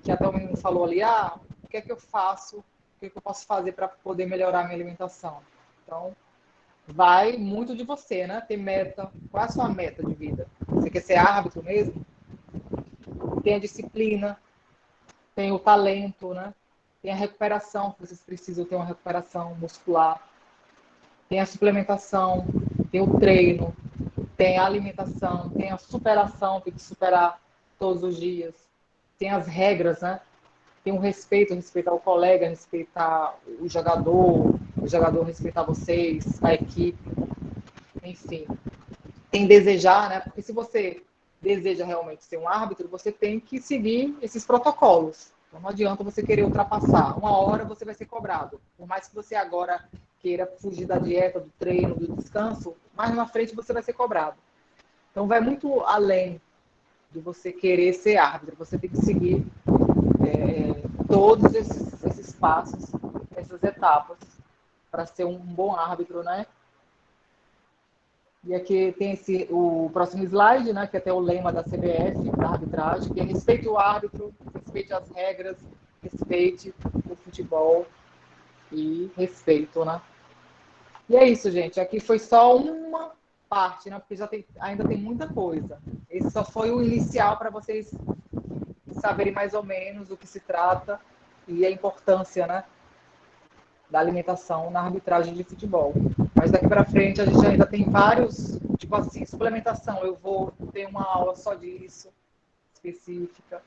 Speaker 2: que até o menino falou ali, o que é que eu faço, o que é que eu posso fazer para poder melhorar a minha alimentação? Então, vai muito de você, né? Ter meta. Qual é a sua meta de vida? Você quer ser árbitro mesmo? Tem a disciplina, tem o talento, né? Tem a recuperação, vocês precisam ter uma recuperação muscular. Tem a suplementação, tem o treino, tem a alimentação, tem a superação, tem que superar todos os dias. Tem as regras, né? Tem o respeito, respeitar o colega, respeitar o jogador respeitar vocês, a equipe, enfim. Tem desejar, né? Porque se você deseja realmente ser um árbitro, você tem que seguir esses protocolos. Então não adianta você querer ultrapassar. Uma hora você vai ser cobrado. Por mais que você agora queira fugir da dieta, do treino, do descanso, mais na frente você vai ser cobrado. Então vai muito além de você querer ser árbitro. Você tem que seguir todos esses passos, essas etapas, para ser um bom árbitro, né? E aqui tem o próximo slide, né, que é até o lema da CBF, da arbitragem, que é respeite o árbitro, respeite as regras, respeite o futebol e respeito, né? E é isso, gente. Aqui foi só uma parte, né? Porque ainda tem muita coisa. Esse só foi o inicial para vocês saberem mais ou menos do que se trata e a importância, né, da alimentação na arbitragem de futebol. Mas daqui para frente a gente ainda tem vários, tipo assim, suplementação. Eu vou ter uma aula só disso, específica.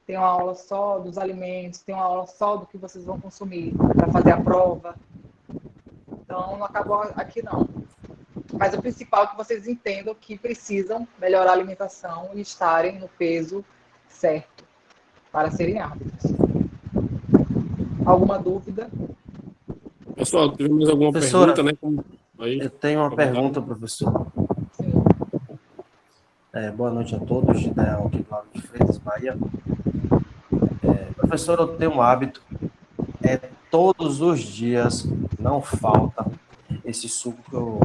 Speaker 2: Tem uma aula só dos alimentos, tem uma aula só do que vocês vão consumir para fazer a prova. Então, não acabou aqui, não. Mas o principal é que vocês entendam que precisam melhorar a alimentação e estarem no peso certo para serem árbitros. Alguma dúvida?
Speaker 1: Pessoal, tivemos alguma
Speaker 12: Professora,
Speaker 1: pergunta, né?
Speaker 12: Eu tenho uma pergunta, professor. Boa noite a todos, Gideão aqui do Lago de Freitas, Bahia. Professor, eu tenho um hábito, todos os dias, não falta esse suco que eu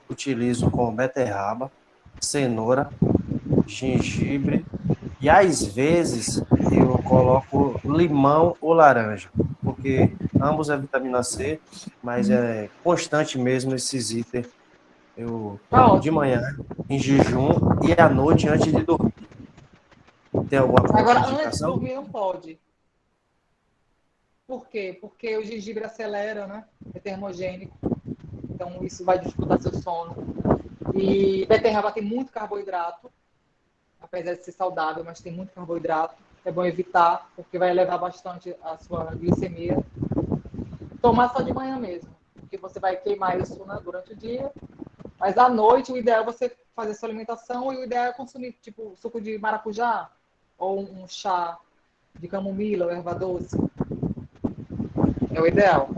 Speaker 12: utilizo com beterraba, cenoura, gengibre e às vezes eu coloco limão ou laranja, porque ambos é vitamina C, mas é constante mesmo esses itens. Eu tomo de manhã, em jejum, e à noite antes de dormir. Tem alguma
Speaker 2: Agora, antes de
Speaker 12: indicação?
Speaker 2: dormir não pode. Por quê? Porque o gengibre acelera, né? É termogênico. Então, isso vai dificultar seu sono. E beterraba tem muito carboidrato, apesar de ser saudável, mas tem muito carboidrato. É bom evitar, porque vai elevar bastante a sua glicemia. Tomar só de manhã mesmo, porque você vai queimar isso, né, durante o dia. Mas à noite, o ideal é você fazer sua alimentação e o ideal é consumir, tipo, suco de maracujá ou um chá de camomila ou erva doce. É o ideal.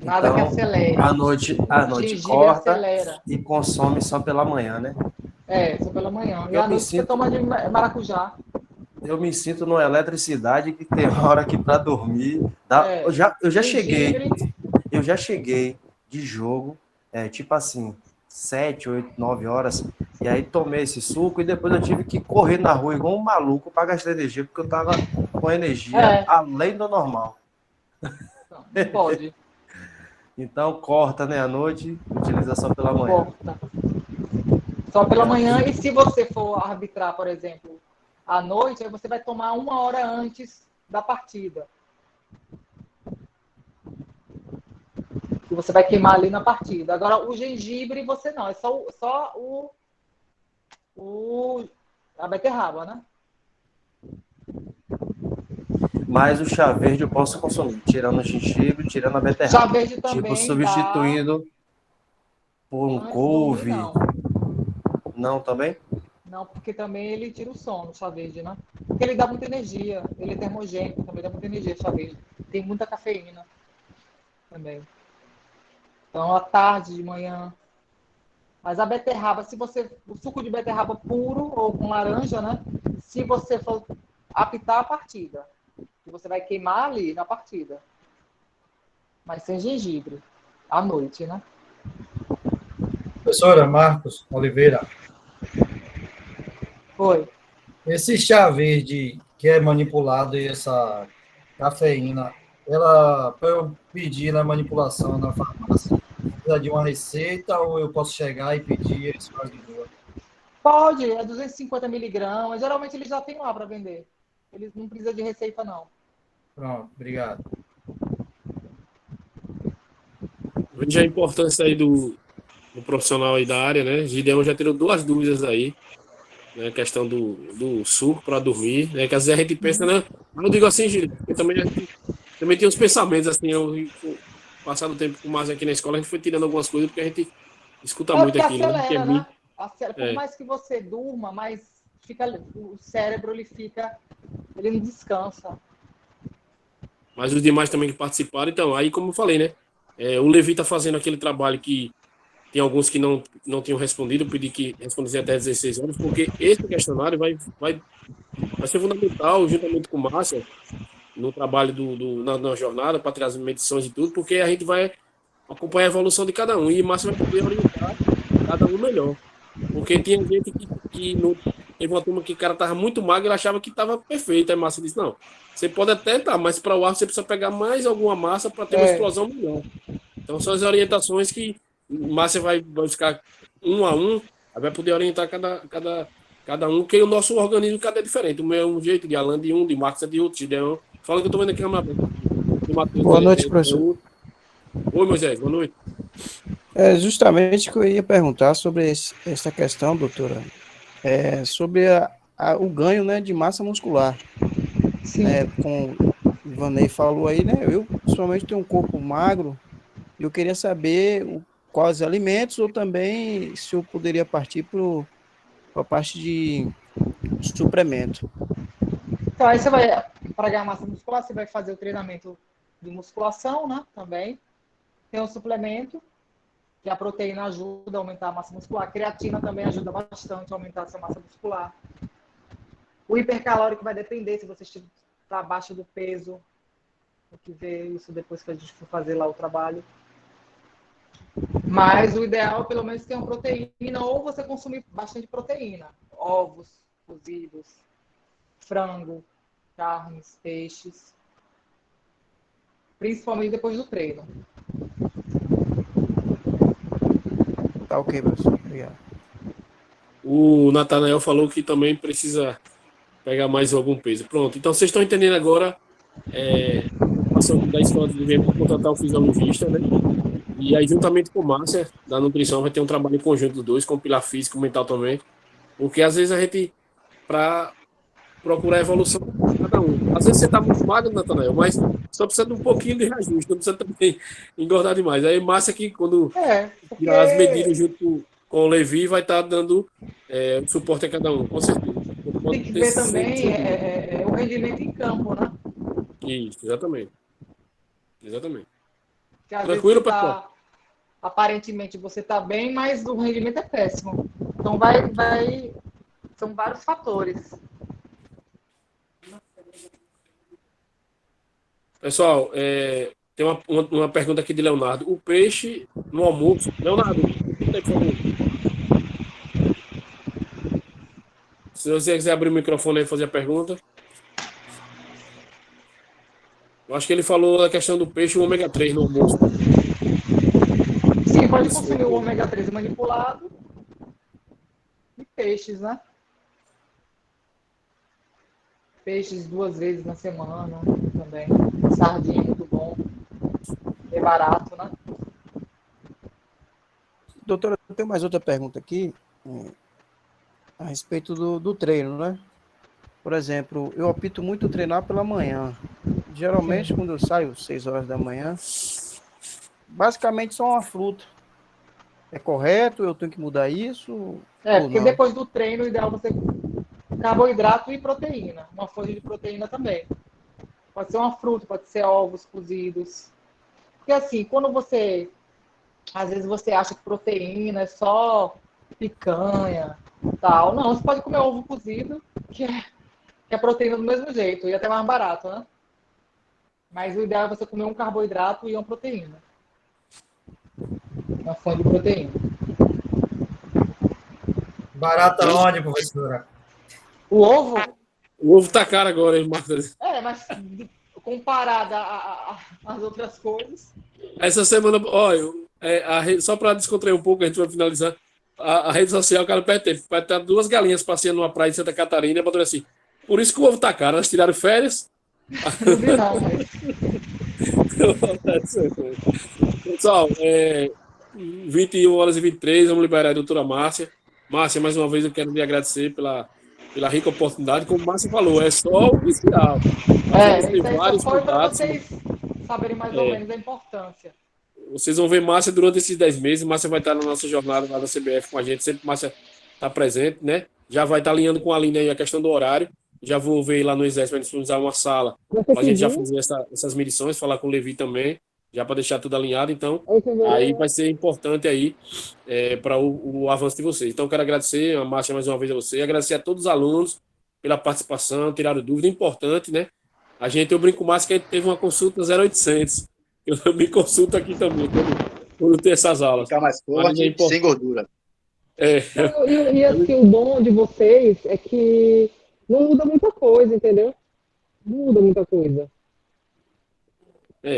Speaker 2: Nada que
Speaker 12: Então,
Speaker 2: acelere.
Speaker 12: à noite
Speaker 2: Gengibre
Speaker 12: corta
Speaker 2: acelera.
Speaker 12: e consome só pela manhã, né?
Speaker 2: Só pela manhã. E
Speaker 12: Eu
Speaker 2: à
Speaker 12: me
Speaker 2: noite você
Speaker 12: sinto,
Speaker 2: toma de maracujá.
Speaker 12: eu me sinto numa eletricidade que tem hora que para dormir, dá,
Speaker 2: Gengibre.
Speaker 12: eu já cheguei de jogo, tipo assim, 7, 8, 9 horas, e aí tomei esse suco e depois eu tive que correr na rua igual um maluco para gastar energia, porque eu tava com energia além do normal.
Speaker 2: Não pode.
Speaker 12: Então corta, né, à noite, utiliza só pela manhã.
Speaker 2: Corta. Só pela manhã, e se você for arbitrar, por exemplo, à noite, aí você vai tomar 1 hora antes da partida. Que você vai queimar ali na partida. Agora, o gengibre, você não. É só a beterraba, né?
Speaker 12: Mas o chá verde eu posso consumir, tirando o gengibre, tirando a beterraba.
Speaker 2: Chá verde também
Speaker 12: tipo, substituindo por um couve. Não também?
Speaker 2: Não, porque também ele tira o sono, o chá verde, né? Porque ele dá muita energia. Ele é termogênico, também dá muita energia, chá verde. Tem muita cafeína também. Então, à tarde, de manhã. Mas a beterraba, o suco de beterraba puro ou com laranja, né? Se você for apitar a partida, que você vai queimar ali na partida. Mas sem gengibre. À noite, né?
Speaker 16: Professora Marcos Oliveira.
Speaker 2: Oi.
Speaker 16: Esse chá verde que é manipulado e essa cafeína, para eu pedir na manipulação na farmácia, precisa de uma receita ou eu posso chegar e pedir e eles fazem de boa?
Speaker 2: Pode, é 250 miligramas. Geralmente eles já têm lá para vender. Eles não precisam de receita, não.
Speaker 16: Pronto, obrigado.
Speaker 1: Veja a importância aí do profissional aí da área, né? Gideon já tirou 2 dúvidas aí, né? A questão do suco para dormir, né? Que às vezes a gente pensa, né? Eu digo assim, Gideon, porque também tem uns pensamentos assim, passado o tempo com o Márcio aqui na escola, a gente foi tirando algumas coisas porque a gente escuta muito aqui,
Speaker 2: acelera,
Speaker 1: né?
Speaker 2: Por mais que você durma, mas o cérebro ele não descansa.
Speaker 1: Mas os demais também que participaram, então, aí como eu falei, né? O Levi está fazendo aquele trabalho que tem alguns que não tinham respondido, eu pedi que respondessem até 16 horas, porque esse questionário vai ser fundamental, juntamente com o Márcia, no trabalho na jornada, para trazer medições e tudo, porque a gente vai acompanhar a evolução de cada um, e Márcia vai poder orientar cada um melhor. Porque tinha gente que teve uma turma que o cara estava muito magro, ele achava que estava perfeito, aí Márcia disse, não, você pode até estar, mas para o ar você precisa pegar mais alguma massa para ter uma explosão melhor. Então são as orientações que Márcia vai ficar 1 a 1, aí vai poder orientar cada um, porque o nosso organismo cada é diferente. O meu é um jeito, de Alan de um, de Marcos é de outro, Gideon. Fala que eu estou vendo aqui a câmera.
Speaker 17: Boa noite, professor.
Speaker 1: Oi, Moisés, boa noite.
Speaker 17: É justamente o que eu ia perguntar sobre essa questão, doutora, sobre o ganho, né, de massa muscular.
Speaker 2: Sim.
Speaker 17: Como o Ivanei falou aí, né, eu pessoalmente tenho um corpo magro e eu queria saber quais alimentos ou também se eu poderia partir para a parte de suplemento.
Speaker 2: Então, aí você vai, para ganhar massa muscular, você vai fazer o treinamento de musculação, né, também. Tem um suplemento, que a proteína ajuda a aumentar a massa muscular. A creatina também ajuda bastante a aumentar essa massa muscular. O hipercalórico vai depender se você estiver abaixo do peso. Tem que ver isso depois que a gente for fazer lá o trabalho. Mas o ideal, pelo menos, ter uma proteína, ou você consumir bastante proteína. Ovos cozidos, frango, carnes, peixes. Principalmente depois do treino.
Speaker 17: Tá ok, professor. Obrigado.
Speaker 1: O Natanael falou que também precisa pegar mais algum peso. Pronto, então vocês estão entendendo agora a ação da escola de desenvolvimento para contratar o fisiologista, né? E aí, juntamente com o Márcia, da nutrição, vai ter um trabalho em conjunto dos dois, com o pilar físico e mental também. Porque às vezes a gente, para procurar a evolução de cada um. Às vezes você está muito magro, Natanael, mas só precisa de um pouquinho de reajuste, não precisa também engordar demais. Aí Márcia que quando tirar as medidas junto com o Levi vai estar dando suporte a cada um, com certeza.
Speaker 2: Tem que ver também o rendimento em campo, né?
Speaker 1: Isso, exatamente. Exatamente.
Speaker 2: Porque às
Speaker 1: Tranquilo,
Speaker 2: vezes
Speaker 1: pessoal?
Speaker 2: aparentemente você está bem, mas o rendimento é péssimo. Então são vários fatores.
Speaker 1: Pessoal, tem uma pergunta aqui de Leonardo. O peixe no almoço. Leonardo, escuta aí, por favor. Se você quiser abrir o microfone aí e fazer a pergunta. Eu acho que ele falou da questão do peixe e o ômega 3 no almoço.
Speaker 2: Sim, pode consumir o ômega 3 manipulado e peixes, né? Peixes 2 vezes na semana também. Sardinha, muito bom. É barato, né?
Speaker 17: Doutora, eu tenho mais outra pergunta aqui a respeito do treino, né? Por exemplo, eu opto muito treinar pela manhã. Geralmente, quando eu saio 6 horas da manhã, basicamente só uma fruta. É correto? Eu tenho que mudar isso? Ou
Speaker 2: Porque
Speaker 17: não?
Speaker 2: depois do treino, o ideal é você carboidrato e proteína. Uma fonte de proteína também. Pode ser uma fruta, pode ser ovos cozidos. Porque assim, quando você... Às vezes você acha que proteína é só picanha, tal. Não, você pode comer ovo cozido, que é proteína do mesmo jeito. E até mais barato, né? Mas o ideal é você comer um carboidrato e uma proteína. Uma fonte de proteína.
Speaker 16: Barata onde, professora?
Speaker 2: O ovo?
Speaker 1: O ovo tá caro agora, hein, Marcos?
Speaker 2: Mas comparada às outras coisas.
Speaker 1: Essa semana, olha, só para descontrair um pouco, a gente vai finalizar. A rede social, cara, perde tempo. Vai estar 2 galinhas passeando numa praia de Santa Catarina e botou assim. Por isso que o ovo tá caro. Elas tiraram férias.
Speaker 2: Não vi não, mas...
Speaker 1: Pessoal, 21h23, vamos liberar a doutora Márcia. Márcia, mais uma vez eu quero lhe agradecer pela rica oportunidade. Como o Márcia falou, é só o inicial.
Speaker 2: Isso aí
Speaker 1: vários
Speaker 2: só foi para
Speaker 1: contatos.
Speaker 2: vocês saberem mais ou menos a importância.
Speaker 1: Vocês vão ver Márcia durante esses 10 meses. Márcia vai estar na nossa jornada lá da CBF com a gente. Sempre Márcia está presente, né? Já vai estar alinhando com a Aline aí a questão do horário. Já vou ver lá no Exército, vai disponibilizar uma sala para a gente já fazer essas medições, falar com o Levi também, já para deixar tudo alinhado. Então, aí vai ser importante aí para o avanço de vocês. Então, eu quero agradecer a Márcia mais uma vez a você, agradecer a todos os alunos pela participação, tiraram dúvida, importante, né? Eu brinco mais que a gente teve uma consulta 0800. Eu me consulto aqui também, quando tem essas aulas.
Speaker 3: Ficar mais forte, sem gordura.
Speaker 2: E assim, o bom de vocês é que não muda muita coisa, entendeu? Não muda muita coisa.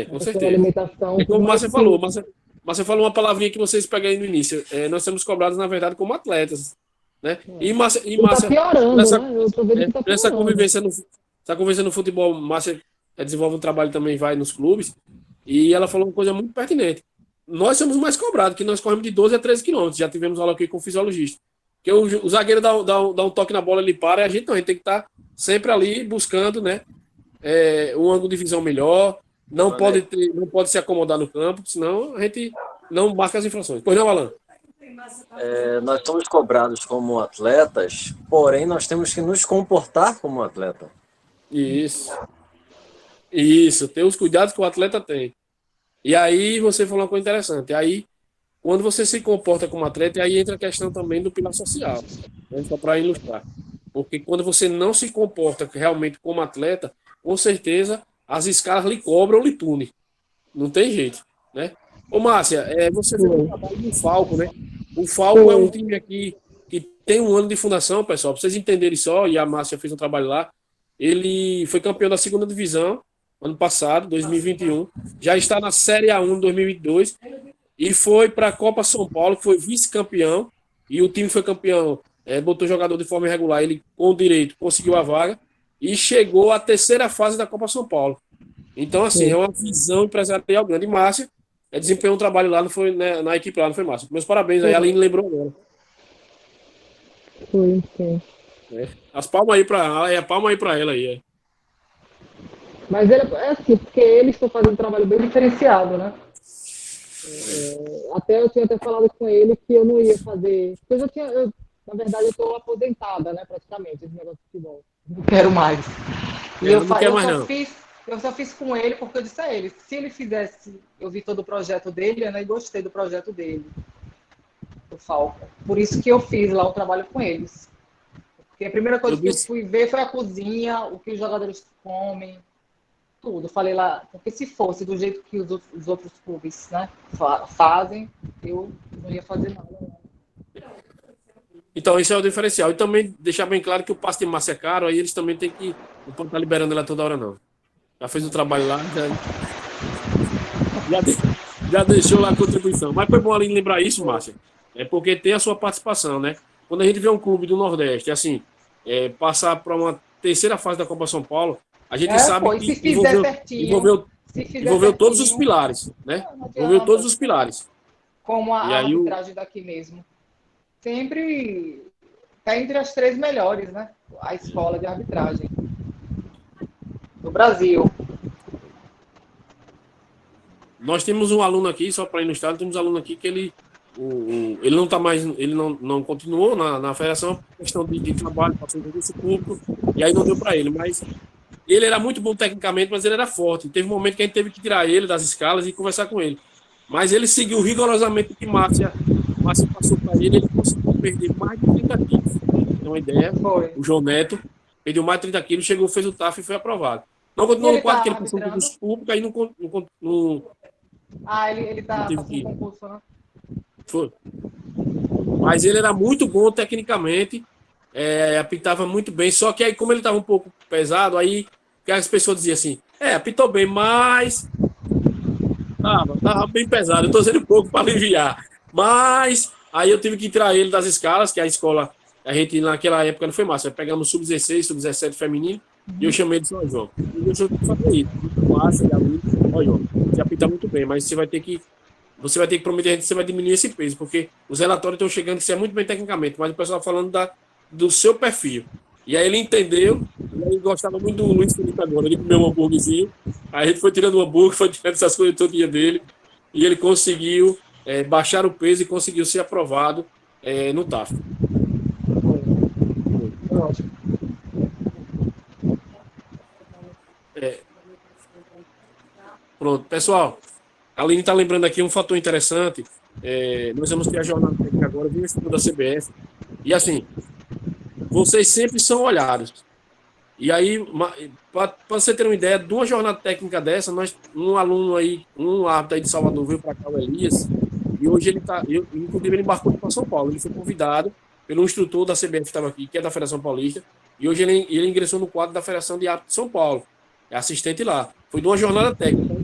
Speaker 1: Com certeza.
Speaker 2: Alimentação,
Speaker 1: como o Márcia falou, Márcia falou uma palavrinha que vocês pegam aí no início. Nós somos cobrados, na verdade, como atletas. Né? E Márcia,
Speaker 2: tá piorando, né? Eu tô vendo que tá piorando.
Speaker 1: Essa convivência no futebol, Márcia desenvolve um trabalho também, vai nos clubes, e ela falou uma coisa muito pertinente. Nós somos mais cobrados, que nós corremos de 12 a 13 quilômetros. Já tivemos aula aqui com o fisiologista. Porque o zagueiro dá um toque na bola, ele para, e a gente tem que estar sempre ali buscando, né, um ângulo de visão melhor. Não pode se acomodar no campo, senão a gente não marca as infrações. Pois não, Alan?
Speaker 9: Nós somos cobrados como atletas, porém nós temos que nos comportar como atleta.
Speaker 1: Isso, ter os cuidados que o atleta tem. E aí você falou uma coisa interessante. Aí, quando você se comporta como atleta, aí entra a questão também do pilar social. Né? Só para ilustrar. Porque quando você não se comporta realmente como atleta, com certeza as escalas lhe cobram ou lhe punem. Não tem jeito, né? Ô, Márcia, você fez um trabalho do Falco, né? O Falco é um time aqui que tem um ano de fundação, pessoal, para vocês entenderem só, e a Márcia fez um trabalho lá. Ele foi campeão da 2ª divisão ano passado, 2021. Já está na Série A1 2022 e foi para a Copa São Paulo, que foi vice-campeão, e o time foi campeão, botou jogador de forma irregular, ele com direito conseguiu a vaga e chegou à 3ª fase da Copa São Paulo. Então, assim, é uma visão empresarial grande. E Márcia desempenhou um trabalho lá, não foi, né, na equipe lá, não foi, Márcia? Meus parabéns aí, a Aline lembrou agora.
Speaker 2: Sim.
Speaker 1: As palmas aí para ela, palma aí para ela aí.
Speaker 2: Mas é assim, porque eles estão fazendo um trabalho bem diferenciado, né? Até eu tinha falado com ele que eu não ia fazer. Porque na verdade, eu estou aposentada, né? Praticamente, esse negócio de futebol. Não quero mais. E eu Eu só fiz com ele porque eu disse a ele, se ele fizesse, eu vi todo o projeto dele, né, e gostei do projeto dele, do Falcon. Por isso que eu fiz lá o trabalho com eles. Porque a primeira coisa que eu fui ver foi a cozinha, o que os jogadores comem, tudo. Falei lá, porque se fosse do jeito que os outros clubes, né, fazem, eu não ia fazer nada.
Speaker 1: Então, isso é o diferencial. E também deixar bem claro que o passe de massa é caro, aí eles também têm que. Não pode estar liberando ela toda hora, não. Já fez o trabalho lá, já deixou lá a contribuição. Mas foi bom ali lembrar isso, Márcia. É porque tem a sua participação, né? Quando a gente vê um clube do Nordeste, assim, passar para uma terceira fase da Copa São Paulo, a gente sabe que envolveu todos os pilares, né? Envolveu todos os pilares.
Speaker 2: Como a arbitragem daqui mesmo. Sempre está entre as 3 melhores, né? A escola de arbitragem do Brasil.
Speaker 1: Nós temos um aluno aqui, só para ir no estado, temos um aluno aqui que ele não tá mais, ele não continuou na federação, questão de trabalho, passou em concurso público, e aí não deu para ele, mas ele era muito bom tecnicamente, mas ele era forte. Teve um momento que a gente teve que tirar ele das escalas e conversar com ele. Mas ele seguiu rigorosamente o que Márcia passou para ele, ele conseguiu perder mais de 30 quilos. Tem uma ideia? O João Neto perdeu mais de 30 quilos, chegou, fez o TAF e foi aprovado. Não continuou no quadro, que ele passou no concurso público, aí não
Speaker 2: ele tá passando concurso, né?
Speaker 1: Foi. Mas ele era muito bom tecnicamente, apitava muito bem, só que aí como ele estava um pouco pesado, aí que as pessoas diziam assim, apitou bem, mas tava bem pesado, eu estou dizendo pouco para aliviar, mas aí eu tive que tirar ele das escalas, que a escola, a gente naquela época não foi massa, pegamos sub-16, sub-17 feminino, e eu chamei de São João. E eu tive que fazer isso, massa, olha, você apita muito bem, mas você vai ter que prometer a gente que você vai diminuir esse peso, porque os relatórios estão chegando que você é muito bem tecnicamente, mas o pessoal falando do seu perfil. E aí ele entendeu, e aí gostava muito do Luiz Felipe agora, ele comeu um hambúrguerzinho, aí a gente foi tirando o hambúrguer, foi tirando essas coisas todo dia dele, e ele conseguiu baixar o peso e conseguiu ser aprovado no TAF. Pronto, pessoal. A Aline está lembrando aqui um fator interessante. Nós vamos ter a jornada técnica agora, vim estudo da CBF. E assim, vocês sempre são olhados. E aí, para você ter uma ideia, de uma jornada técnica dessa, um aluno aí, um árbitro aí de Salvador veio para cá, o Elias, e hoje inclusive ele embarcou para São Paulo. Ele foi convidado pelo instrutor da CBF que estava aqui, que é da Federação Paulista, e hoje ele ingressou no quadro da Federação de Árbitros de São Paulo. É assistente lá. Foi de uma jornada técnica.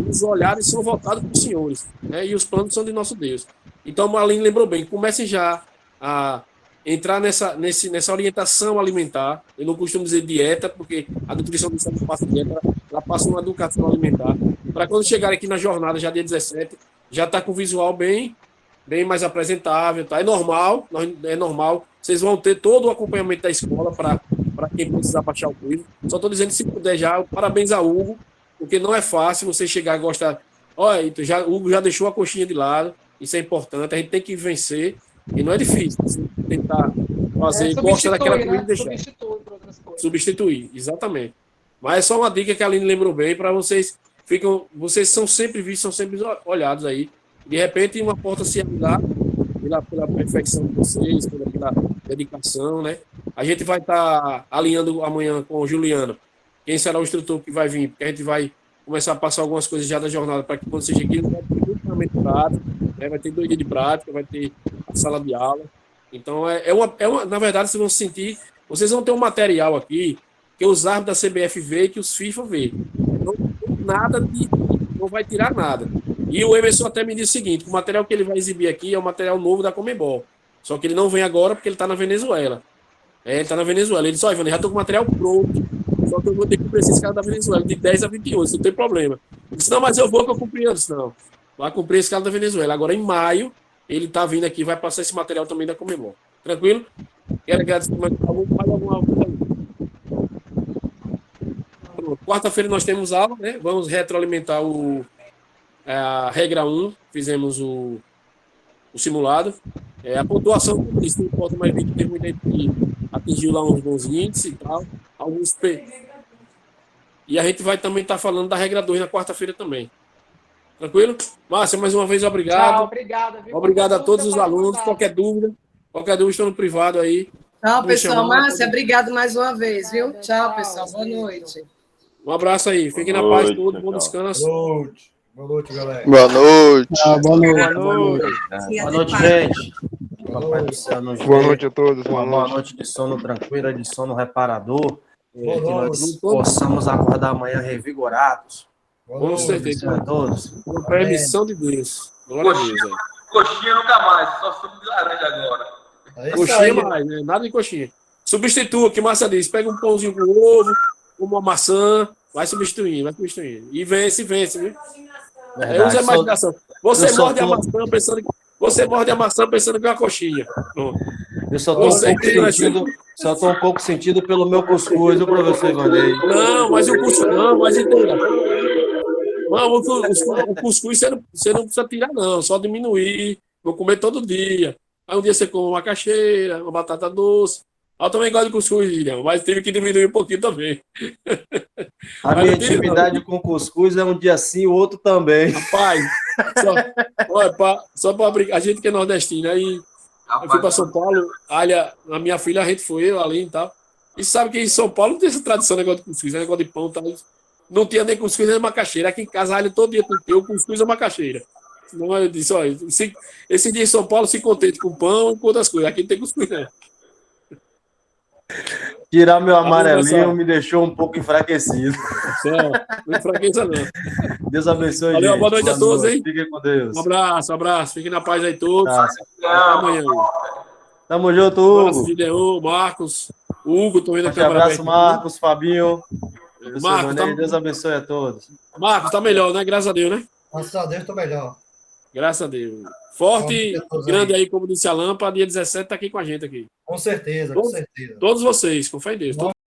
Speaker 1: Os olhares são voltados para os senhores, né? E os planos são de nosso Deus. Então, a Aline lembrou bem, comecem já a entrar nessa orientação alimentar. Eu não costumo dizer dieta, porque a nutrição não passa dieta, ela passa uma educação alimentar. Para quando chegar aqui na jornada, já dia 17, já está com o visual bem mais apresentável. Tá? É normal. Vocês vão ter todo o acompanhamento da escola para quem precisar baixar o peso. Só estou dizendo, se puder já, parabéns a Hugo, porque não é fácil você chegar e gostar. Olha, o Hugo já deixou a coxinha de lado, isso é importante, a gente tem que vencer, e não é difícil, você tentar fazer, gostar daquela comida e deixar. Substituir, exatamente. Mas é só uma dica que a Aline lembrou bem, para vocês são sempre vistos, são sempre olhados aí. De repente, uma porta se abrirá pela perfeição de vocês, pela dedicação, né? A gente vai estar alinhando amanhã com o Juliano quem será o instrutor que vai vir, porque a gente vai começar a passar algumas coisas já da jornada para que quando você chegue aqui, vai ter muito treinamento prático, né? Vai ter 2 dias de prática, vai ter a sala de aula. Então, na verdade, vocês vão ter um material aqui que os árbitros da CBF vê e que os FIFA vê. Não vai tirar nada. E o Emerson até me disse o seguinte, o material que ele vai exibir aqui é o material novo da Conmebol. Só que ele não vem agora porque ele está na Venezuela. Ele está na Venezuela. Ele disse, Ivan, já estou com o material pronto. Só que eu vou ter que cumprir esses caras da Venezuela, de 10 a 21, não tem problema. Eu disse, não, mas eu vou que eu cumpri antes. Não, vai cumprir esse cara da Venezuela. Agora, em maio, ele está vindo aqui, vai passar esse material também da Conmebol. Tranquilo? Quero agradecer mais alguma coisa. Quarta-feira nós temos aula, né? Vamos retroalimentar a regra 1, fizemos o simulado. A pontuação, isso não importa, mas vi que teve muita gente que atingiu lá uns bons índices e tal. E a gente vai também estar falando da regra 2 na quarta-feira também. Tranquilo? Márcia, mais uma vez, obrigado.
Speaker 2: Tchau, obrigada. Viu?
Speaker 1: Obrigado a
Speaker 2: Qualquer
Speaker 1: todos os
Speaker 2: dúvida, pode
Speaker 1: alunos.
Speaker 2: mandar.
Speaker 1: Qualquer dúvida, estou no privado aí.
Speaker 18: Tchau,
Speaker 1: Me
Speaker 18: pessoal.
Speaker 1: chamar,
Speaker 18: Márcia,
Speaker 1: pode-
Speaker 18: obrigado mais uma vez, viu? Tchau, pessoal. Boa noite.
Speaker 1: Um abraço aí. Fiquem na paz todos. Bom descanso.
Speaker 16: Boa noite, galera.
Speaker 19: Boa noite.
Speaker 12: Boa noite.
Speaker 19: Boa noite.
Speaker 12: Boa noite, gente. Papai do céu nos
Speaker 19: Boa
Speaker 12: dê
Speaker 19: noite a todos.
Speaker 12: Uma
Speaker 19: Boa
Speaker 12: boa
Speaker 19: noite.
Speaker 12: noite de sono tranquila, de sono reparador.
Speaker 16: Boa
Speaker 12: Que nós
Speaker 16: noite.
Speaker 12: possamos acordar amanhã revigorados.
Speaker 1: Com certeza.
Speaker 12: A todos.
Speaker 1: Com permissão de Deus. Glória a Deus. Aí.
Speaker 14: Coxinha nunca mais, só suco de laranja agora.
Speaker 1: Coxinha mais, né? Nada de coxinha. Substitua, que Márcia diz. Pega um pãozinho com ovo, uma maçã, vai substituindo, vai substituindo. E vence, viu? Aí usa a imaginação. Você morde a maçã pensando que. Você morde a maçã pensando que é uma coxinha. Pronto.
Speaker 12: Eu só estou um pouco sentido pelo meu cuscuz, viu, professor Ivanei?
Speaker 1: Não, mas o cuscuz não, mas entenda. Não, o cuscuz você não precisa tirar, não, só diminuir. Vou comer todo dia. Aí um dia você come uma macaxeira, uma batata doce. Eu também gosto de cuscuz, Guilherme, mas tive que diminuir um pouquinho também.
Speaker 12: A minha intimidade com cuscuz é um dia sim, o outro também.
Speaker 1: Rapaz, só para brincar, a gente que é nordestino, aí eu fui para São Paulo, a minha filha, a gente foi, eu, ali e tal. E sabe que em São Paulo não tem essa tradição, negócio de cuscuz, negócio de pão e tal. Não tinha nem cuscuz nem macaxeira. Aqui em casa, alho todo dia tem o cuscuz ou macaxeira. Não, eu disse, olha, esse dia em São Paulo se contente com pão e com outras coisas. Aqui não tem cuscuz, né?
Speaker 12: Tirar meu amarelinho me deixou um pouco enfraquecido.
Speaker 1: Não enfraqueça, não.
Speaker 12: Deus abençoe.
Speaker 1: Valeu,
Speaker 12: gente.
Speaker 1: boa noite a todos, hein?
Speaker 12: Fiquem com Deus.
Speaker 1: Um abraço. Fiquem na paz aí todos.
Speaker 12: Tá.
Speaker 1: Até amanhã.
Speaker 12: Tamo junto,
Speaker 1: Um abraço,
Speaker 12: Hugo.
Speaker 1: Gideon, Marcos, Hugo, tô vendo a
Speaker 12: Forte
Speaker 1: câmera
Speaker 12: abraço,
Speaker 1: aberta.
Speaker 12: Marcos, Fabinho.
Speaker 1: Marcos, tá...
Speaker 12: Deus abençoe a todos.
Speaker 1: Marcos, tá melhor, né? Graças a Deus, né?
Speaker 16: Graças a Deus, tô melhor.
Speaker 1: Graças a Deus. Forte e grande aí, como disse a Lâmpada, dia 17 tá aqui com a gente aqui.
Speaker 16: Com certeza, com certeza.
Speaker 1: Todos vocês, com fé em Deus.